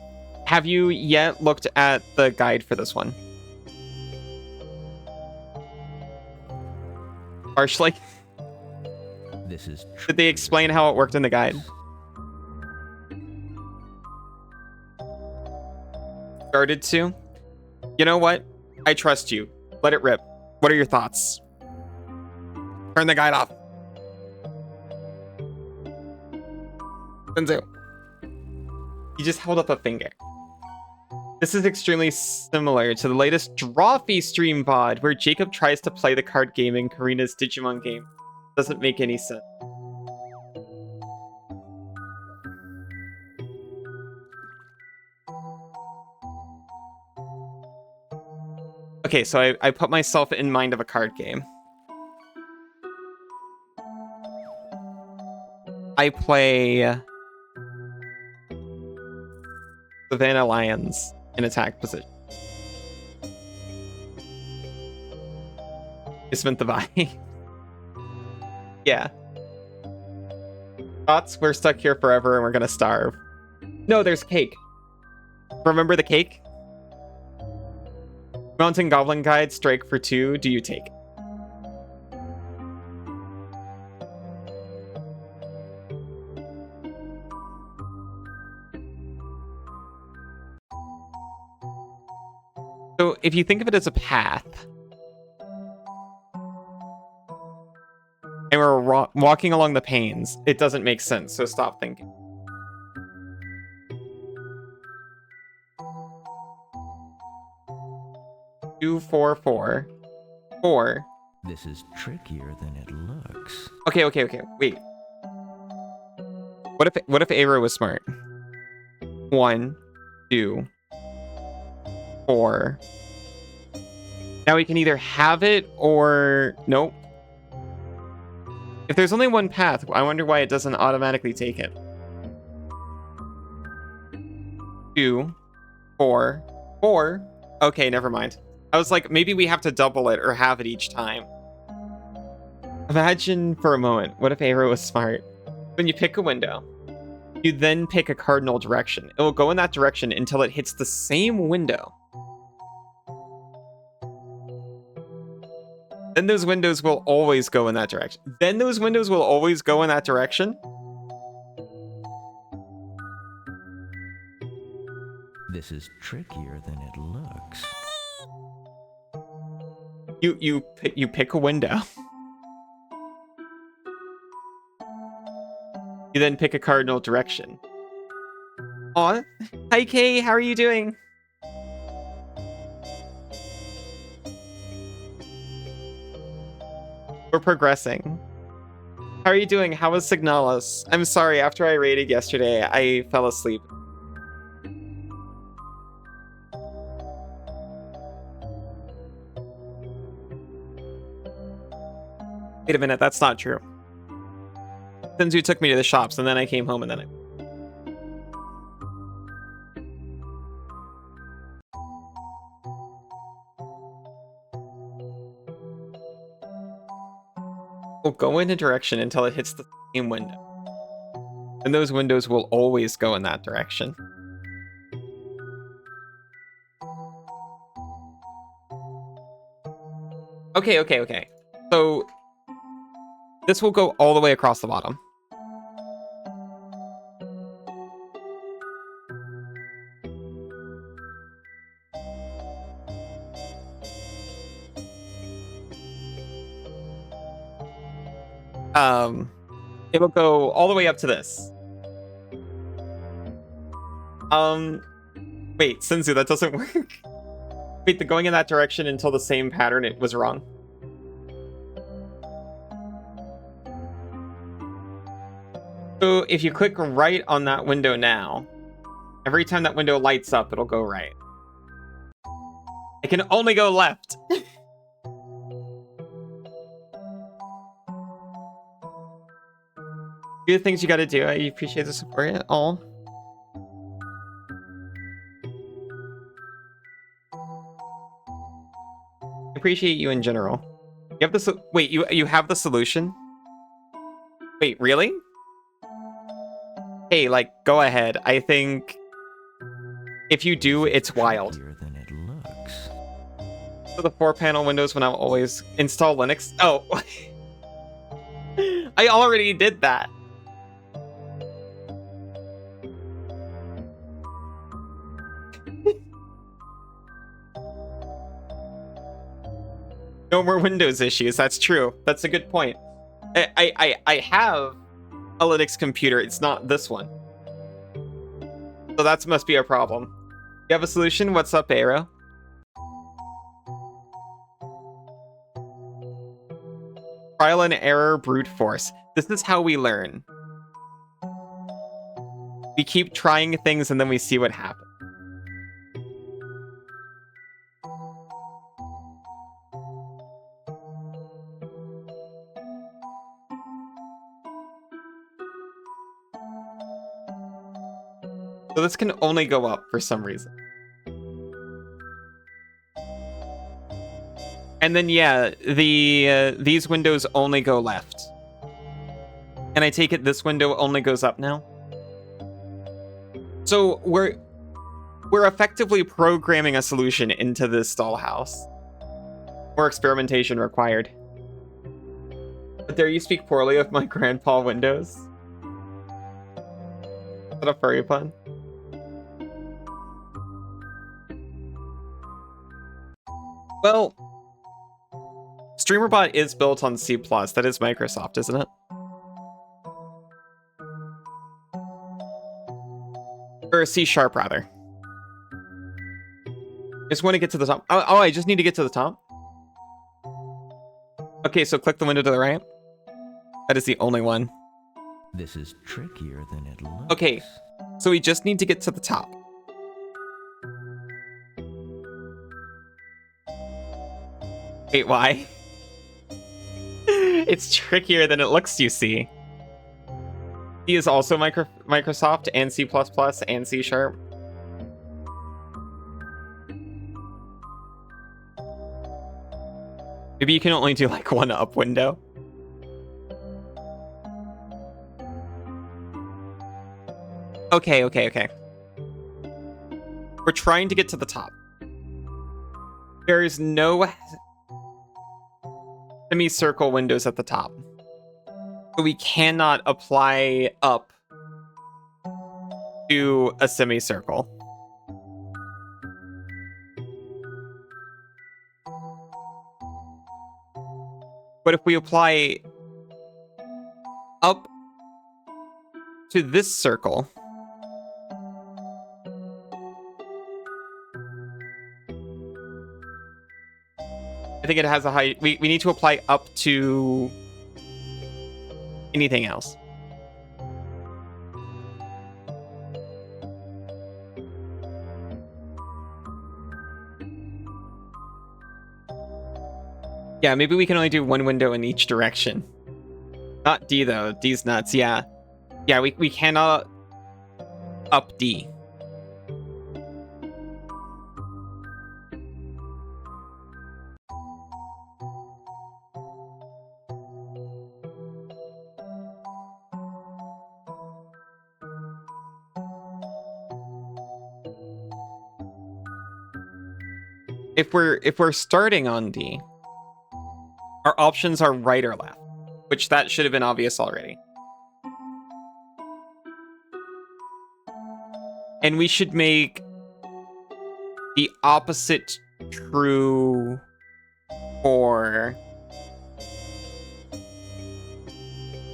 Have you yet looked at the guide for this one? Harshly? This is Did they explain how it worked in the guide? Started to? You know what? I trust you. Let it rip. What are your thoughts? Turn the guide off. Sinzu. You just held up a finger. This is extremely similar to the latest Drawfee stream VOD, where Jacob tries to play the card game in Karina's Digimon game. Doesn't make any sense. Okay, so I put myself in mind of a card game. I play Savannah Lions in attack position. Ismint the Vi. Yeah. Thoughts? We're stuck here forever and we're gonna starve. No, there's cake. Remember the cake? Mountain Goblin Guide, strike for 2. Do you take? So if you think of it as a path, and we're walking along the panes, it doesn't make sense, so stop thinking. Two, 4, 4. 4. This is trickier than it looks. Okay, wait. What if Aero was smart? 1, 2, 4. Now we can either have it or nope. If there's only one path, I wonder why it doesn't automatically take it. 2, 4, 4. Okay, never mind. I was like, maybe we have to double it or have it each time. Imagine for a moment, what if Aero was smart? When you pick a window, you then pick a cardinal direction. It will go in that direction until it hits the same window. Then those windows will always go in that direction. This is trickier than it looks. You pick a window. You then pick a cardinal direction. Aw. Hi, Kay. How are you doing? We're progressing. How are you doing? How was Signalis? I'm sorry, after I raided yesterday, I fell asleep. Wait a minute, that's not true. Senzu took me to the shops, and then I came home, and then I... Will go in a direction until it hits the same window. And those windows will always go in that direction. Okay. So this will go all the way across the bottom. It'll go all the way up to this. Wait, Senzu, that doesn't work. Wait, the going in that direction until the same pattern, it was wrong. So if you click right on that window now, every time that window lights up, it'll go right. It can only go left. Do the things you gotta do. I appreciate the support at all. I appreciate you in general. You have the wait, you have the solution? Wait, really? Hey, like, go ahead. I think if you do, it's wild. Than it looks. So the 4-panel windows will now always install Linux. Oh, I already did that. No more Windows issues. That's true. That's a good point. I have a Linux computer. It's not this one. So that must be a problem. You have a solution? What's up, Aero? Trial and error, brute force. This is how we learn. We keep trying things and then we see what happens. So this can only go up for some reason. And then yeah, these windows only go left. And I take it this window only goes up now. So we're effectively programming a solution into this dollhouse. More experimentation required. But dare you speak poorly of my grandpa windows? Is that a furry pun? Well, StreamerBot is built on C++. That is Microsoft, isn't it? Or C#, rather. Just want to get to the top. Oh, I just need to get to the top? Okay, so click the window to the right. That is the only one. This is trickier than it looks. Okay, so we just need to get to the top. Wait, why? It's trickier than it looks, you see. C is also Microsoft and C++ and C#. Maybe you can only do like one up window. Okay. We're trying to get to the top. There is no semicircle windows at the top. So we cannot apply up to a semicircle. But if we apply up to this circle, I think it has a high... We need to apply up to anything else. Yeah, maybe we can only do one window in each direction. Not D though. D's nuts. Yeah. Yeah, we cannot up D. If we're starting on D, our options are right or left, which that should have been obvious already. And we should make the opposite true for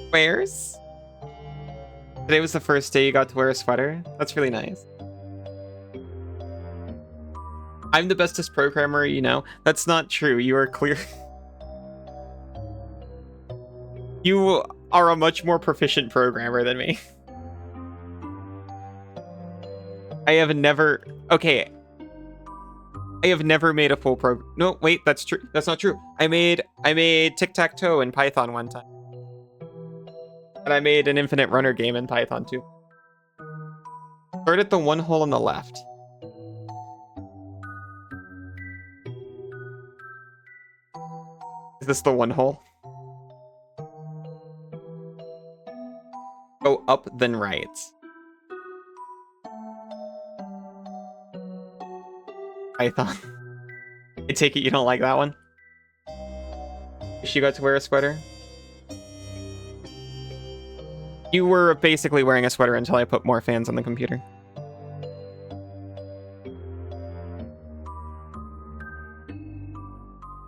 squares. Today was the first day you got to wear a sweater. That's really nice. I'm the bestest programmer, you know. That's not true. You are clear. You are a much more proficient programmer than me. I have never... Okay. I have never made a full program. No, wait, that's true. That's not true. I made tic-tac-toe in Python one time. And I made an infinite runner game in Python too. Start at the one hole on the left. Is this the one hole? Go up, then right. Python. I take it you don't like that one? She got to wear a sweater? You were basically wearing a sweater until I put more fans on the computer.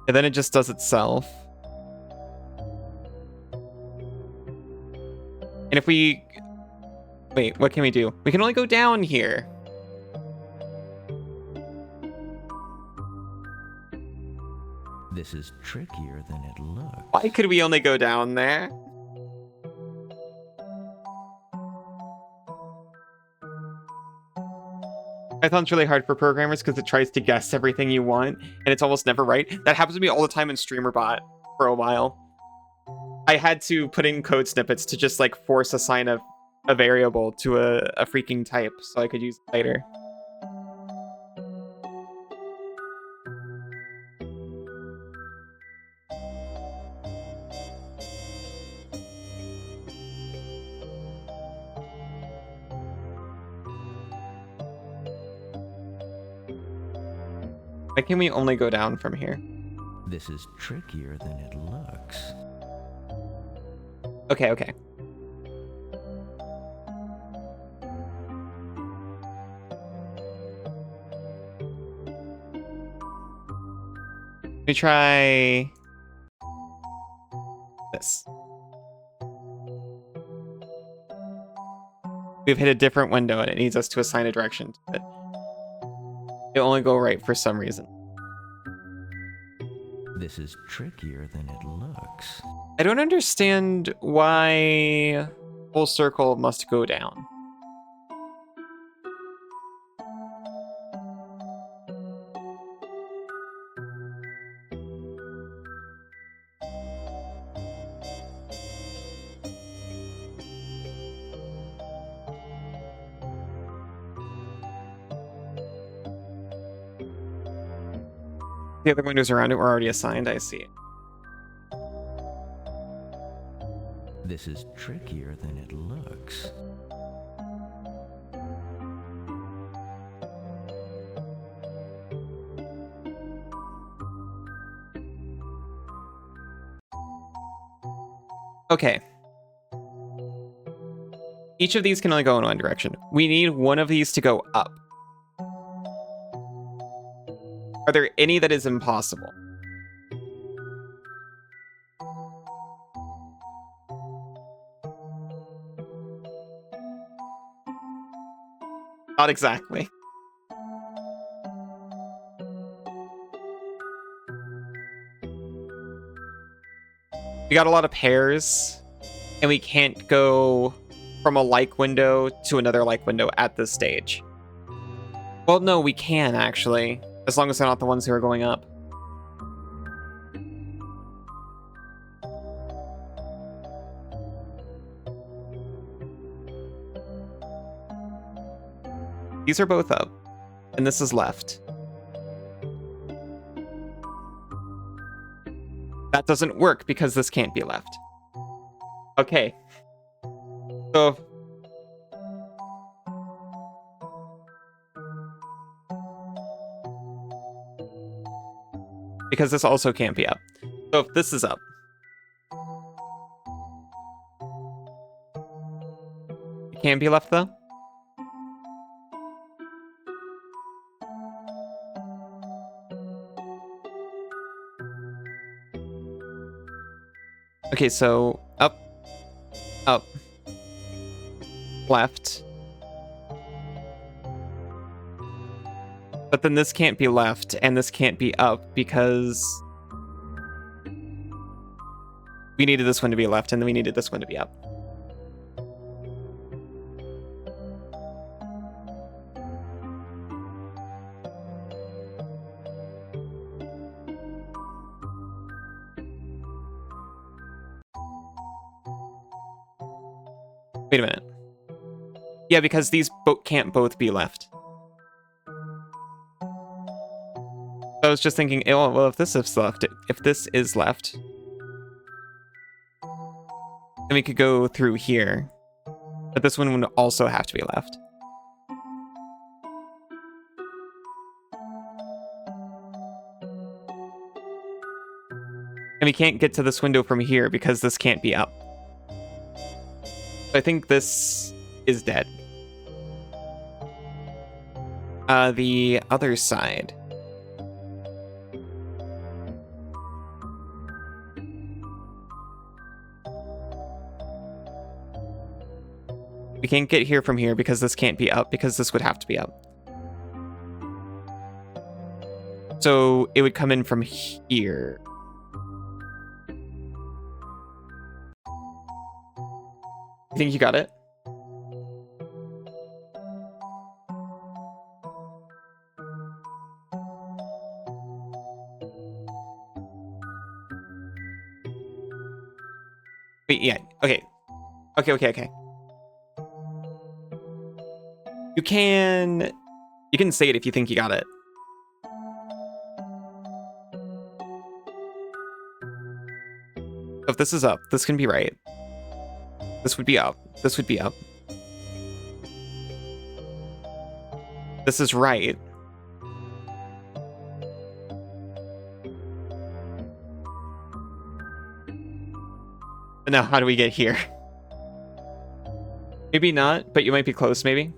And then it just does itself. And if we... Wait, what can we do? We can only go down here. This is trickier than it looks. Why could we only go down there? Python's really hard for programmers because it tries to guess everything you want, and it's almost never right. That happens to me all the time in StreamerBot for a while. I had to put in code snippets to just like force assign a variable to a freaking type so I could use it later. Why can we only go down from here? This is trickier than it looks. Okay, okay. Let me try this. We've hit a different window and it needs us to assign a direction to it. It'll only go right for some reason. This is trickier than it looks. I don't understand why full circle must go down. The other windows around it were already assigned, I see. This is trickier than it looks. Okay. Each of these can only go in one direction. We need one of these to go up. Are there any that is impossible? Not exactly. We got a lot of pairs, and we can't go from a like window to another like window at this stage. Well, no, we can actually, as long as they're not the ones who are going up. These are both up. And this is left. That doesn't work because this can't be left. Okay. So because this also can't be up. So if this is up. It can't be left though. Okay, so up, up, left. But then this can't be left and this can't be up because we needed this one to be left and then we needed this one to be up. Wait a minute. Yeah, because these can't both be left. I was just thinking, oh, well, if this is left, then we could go through here. But this one would also have to be left. And we can't get to this window from here because this can't be up. I think this is dead. The other side. We can't get here from here because this can't be up, because this would have to be up. So it would come in from here. You think you got it? Wait, yeah, okay. Okay. You can say it if you think you got it. If this is up, this can be right. This would be up. This would be up. This is right. And now how do we get here? Maybe not, but you might be close, maybe.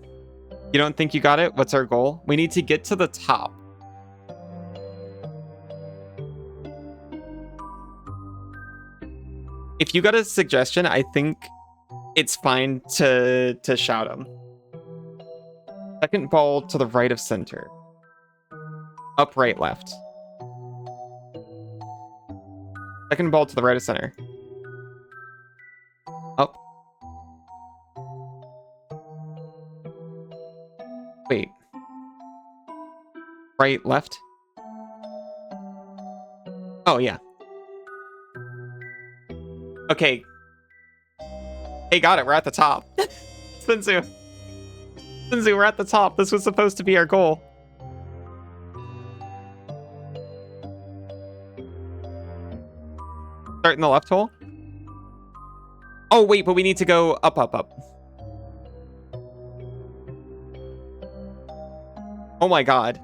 You don't think you got it? What's our goal? We need to get to the top. If you got a suggestion, I think it's fine to shout them. Second ball to the right of center. Up, right, left. Second ball to the right of center. Up. Wait. Right, left? Oh, yeah. Okay. Hey, got it. We're at the top. Sinzu, we're at the top. This was supposed to be our goal. Start in the left hole? Oh, wait, but we need to go up. Oh my god.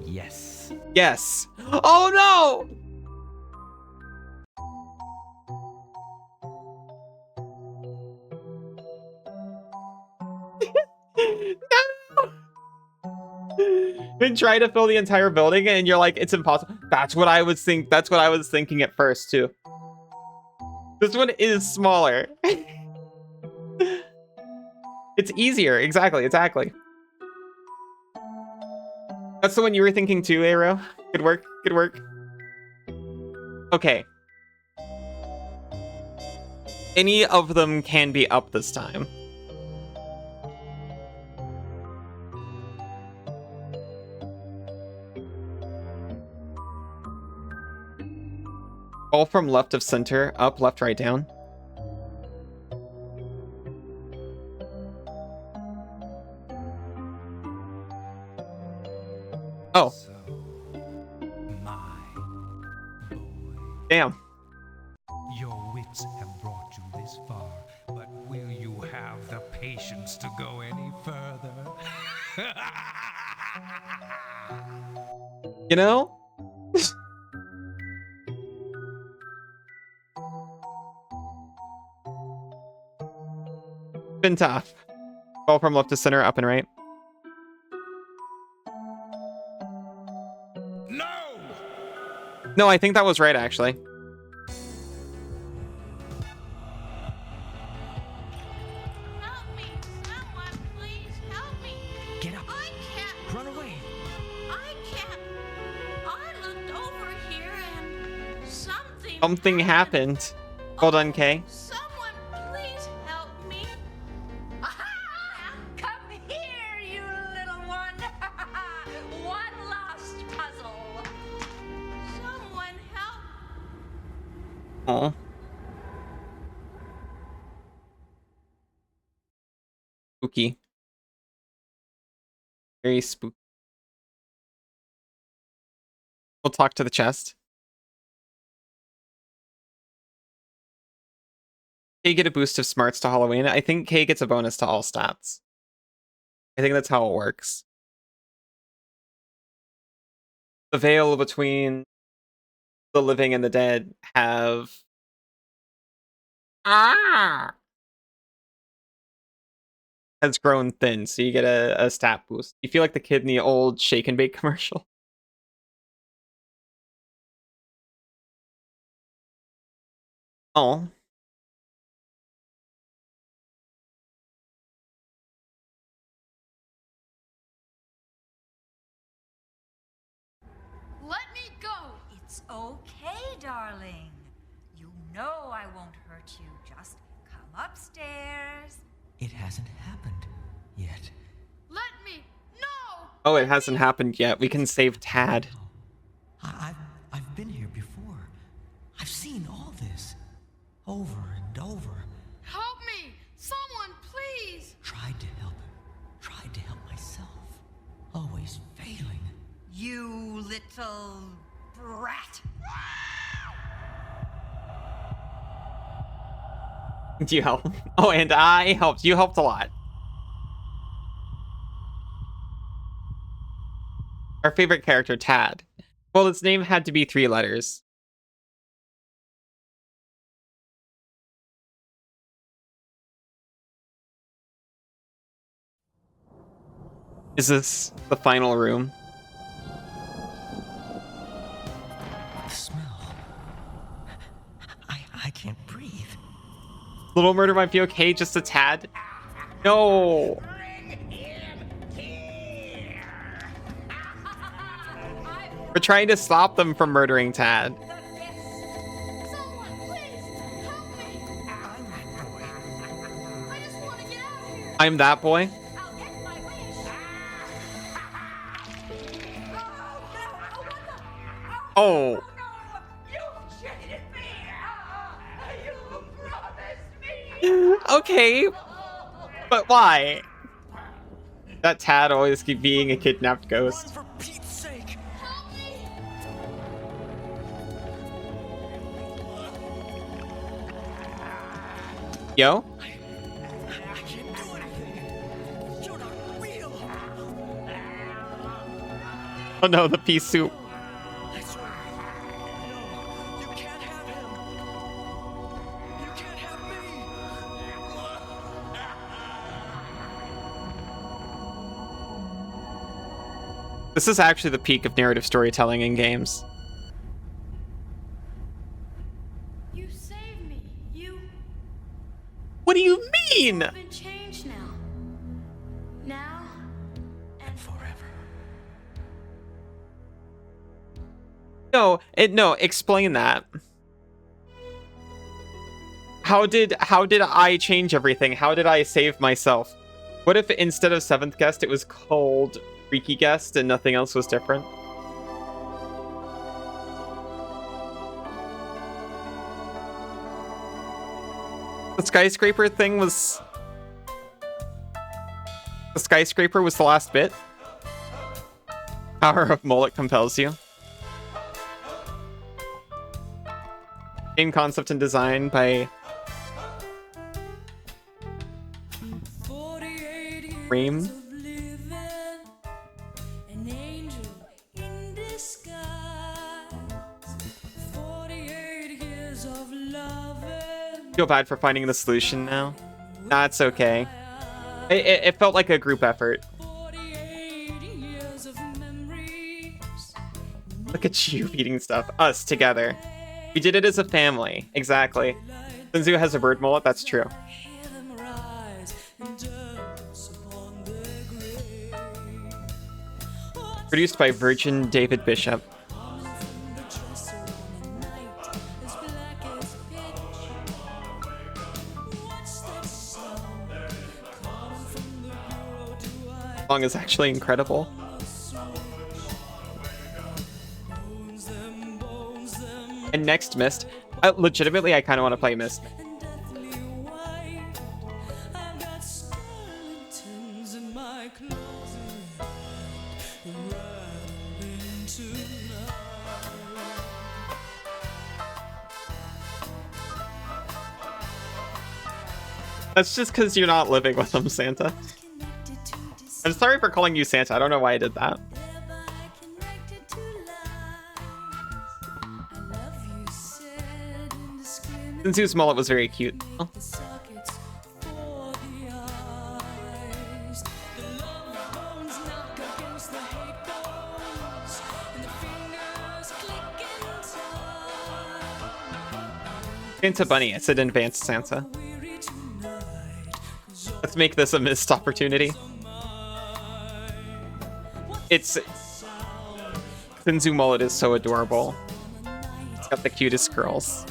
Yes. Yes. Oh no! No! Been trying to fill the entire building and you're like, it's impossible. That's what I was thinking at first too. This one is smaller. It's easier. Exactly. That's the one you were thinking too, Aero. Good work. Okay. Any of them can be up this time. All from left of center, up, left, right, down. Oh, My boy, damn. your wits have brought you this far, but will you have the patience to go any further? You know? Been tough. Ball from left to center, up and right. No! No, I think that was right, actually. Help me! Someone, please help me! Get up. I can't. Run away. I can't. I looked over here and something. Something happened. Well done, Kay. Someone, please help me! Come here, you little one. One last puzzle. Someone help! Oh. Spooky. Very spooky. We'll talk to the chest. Kay get a boost of smarts to Halloween. I think Kay gets a bonus to all stats. I think that's how it works. The veil between the living and the dead have has grown thin, so you get a stat boost. You feel like the kid in the old shake and bake commercial. Oh. Let me go. It's okay, darling. You know I won't hurt you. Just come upstairs. It hasn't happened yet. Let me! No! Oh, it hasn't happened yet. We can save Tad. I've been here before. I've seen all this. Over and over. Help me! Someone, please! Tried to help him. Tried to help myself. Always failing. You little brat. Do you help? Oh, and I helped. You helped a lot. Our favorite character, Tad. Well, its name had to be 3 letters. Is this the final room? The smell. I can't breathe. Little murder might be okay, just a tad. No. We're trying to stop them from murdering Tad. Someone, please! Help me! I just want to get out of here! I'm that boy. I'll get my wish. Oh. No, you cheated me. You promised me. Okay. But why? That Tad always keep being a kidnapped ghost. For Pete's sake. Help me! Yo? I can't do anything. You're not real. Oh no, the pea soup. I swear. No, you can't have him. You can't have me. This is actually the peak of narrative storytelling in games. You saved me. You What do you mean? have been changed now. Now and Forever. No, explain that. How did I change everything? How did I save myself? What if instead of Seventh Guest it was called Freaky Guest and nothing else was different? The skyscraper thing was... The skyscraper was the last bit? Power of mullet compels you. Game concept and design by Ream. Feel bad for finding the solution now. That's okay. It felt like a group effort. Look at you eating stuff. Us together. We did it as a family. Exactly. Sinzu has a bird mullet. That's true. Produced by Virgin David Bishop. The song is actually incredible. And next, Mist. Legitimately, I kind of want to play Mist. That's just because you're not living with them, Santa. I'm sorry for calling you Santa. I don't know why I did that. Sinzu's mullet was very cute. Oh. Santa Bunny. I said advanced Santa. Let's make this a missed opportunity. It's... Sinzu mullet is so adorable. It's got the cutest curls.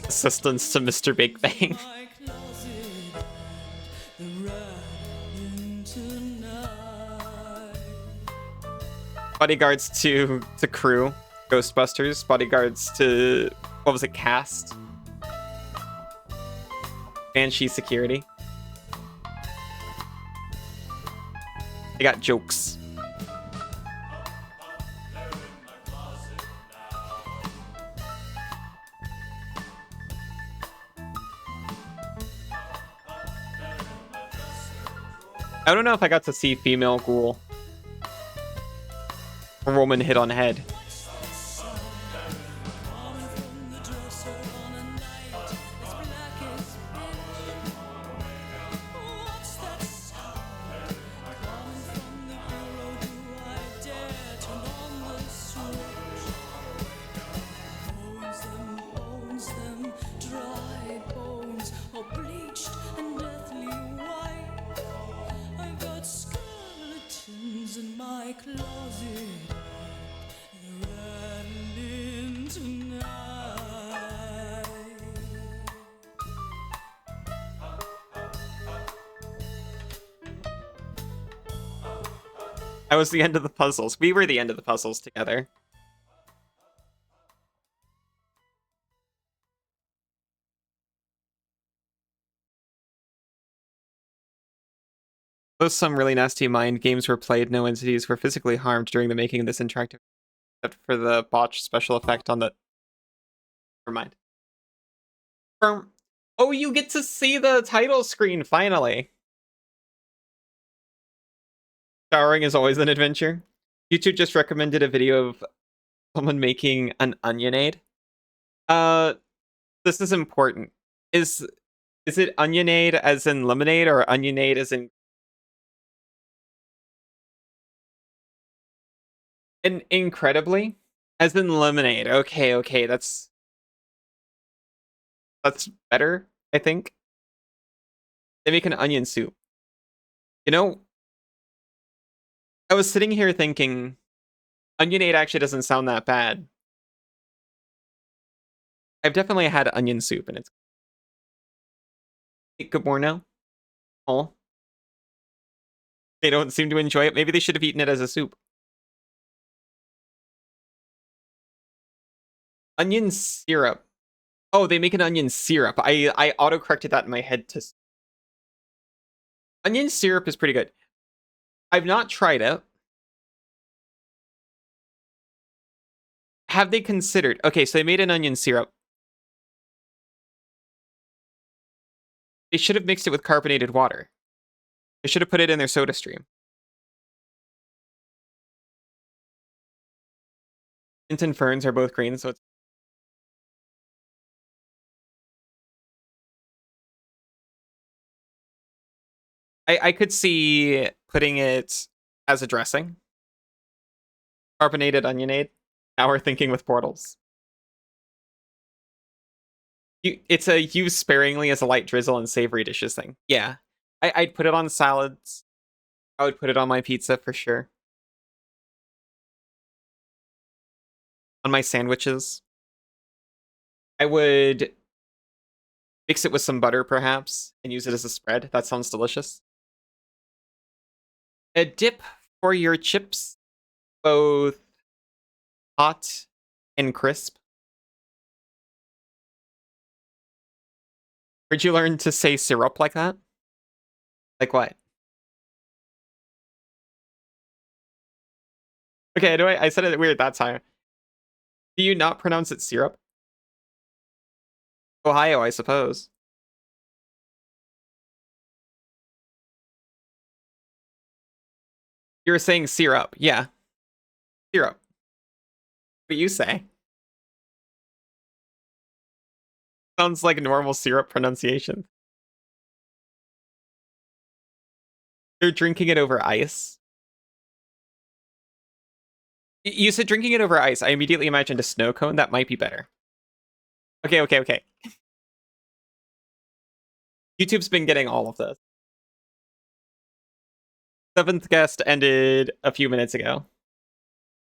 Assistance to Mr. Big Bang. Bodyguards to crew, Ghostbusters. Bodyguards to, what was it, cast? Banshee security. They got jokes. I don't know if I got to see female ghoul. A woman hit on head. That was the end of the puzzles. We were the end of the puzzles together. Though some really nasty mind games were played, no entities were physically harmed during the making of this interactive, except for the botched special effect on the... Never mind. Oh, you get to see the title screen, finally! Showering is always an adventure. YouTube just recommended a video of someone making an onionade. This is important. Is it onionade as in lemonade or onionade as in... Incredibly? As in lemonade. Okay, that's better, I think. They make an onion soup. You know, I was sitting here thinking, onionade actually doesn't sound that bad. I've definitely had onion soup, and it's... Good morning. Oh. They don't seem to enjoy it. Maybe they should have eaten it as a soup. Onion syrup. Oh, they make an onion syrup. I auto-corrected that in my head to... Onion syrup is pretty good. I've not tried it. Have they considered... Okay, so they made an onion syrup. They should have mixed it with carbonated water. They should have put it in their soda stream. Mint and ferns are both green, so it's... I could see putting it as a dressing. Carbonated onionade. Now we're thinking with portals. It's a use sparingly as a light drizzle in savory dishes thing. Yeah. I'd put it on salads. I would put it on my pizza for sure. On my sandwiches. I would mix it with some butter, perhaps, and use it as a spread. That sounds delicious. A dip for your chips, both hot and crisp. Where'd you learn to say syrup like that? Like what? Okay, anyway, I said it weird that time. Do you not pronounce it syrup? Ohio, I suppose. You were saying syrup. Yeah. Syrup. What you say? Sounds like normal syrup pronunciation. They're drinking it over ice. You said drinking it over ice. I immediately imagined a snow cone. That might be better. Okay. YouTube's been getting all of this. 7th guest ended a few minutes ago.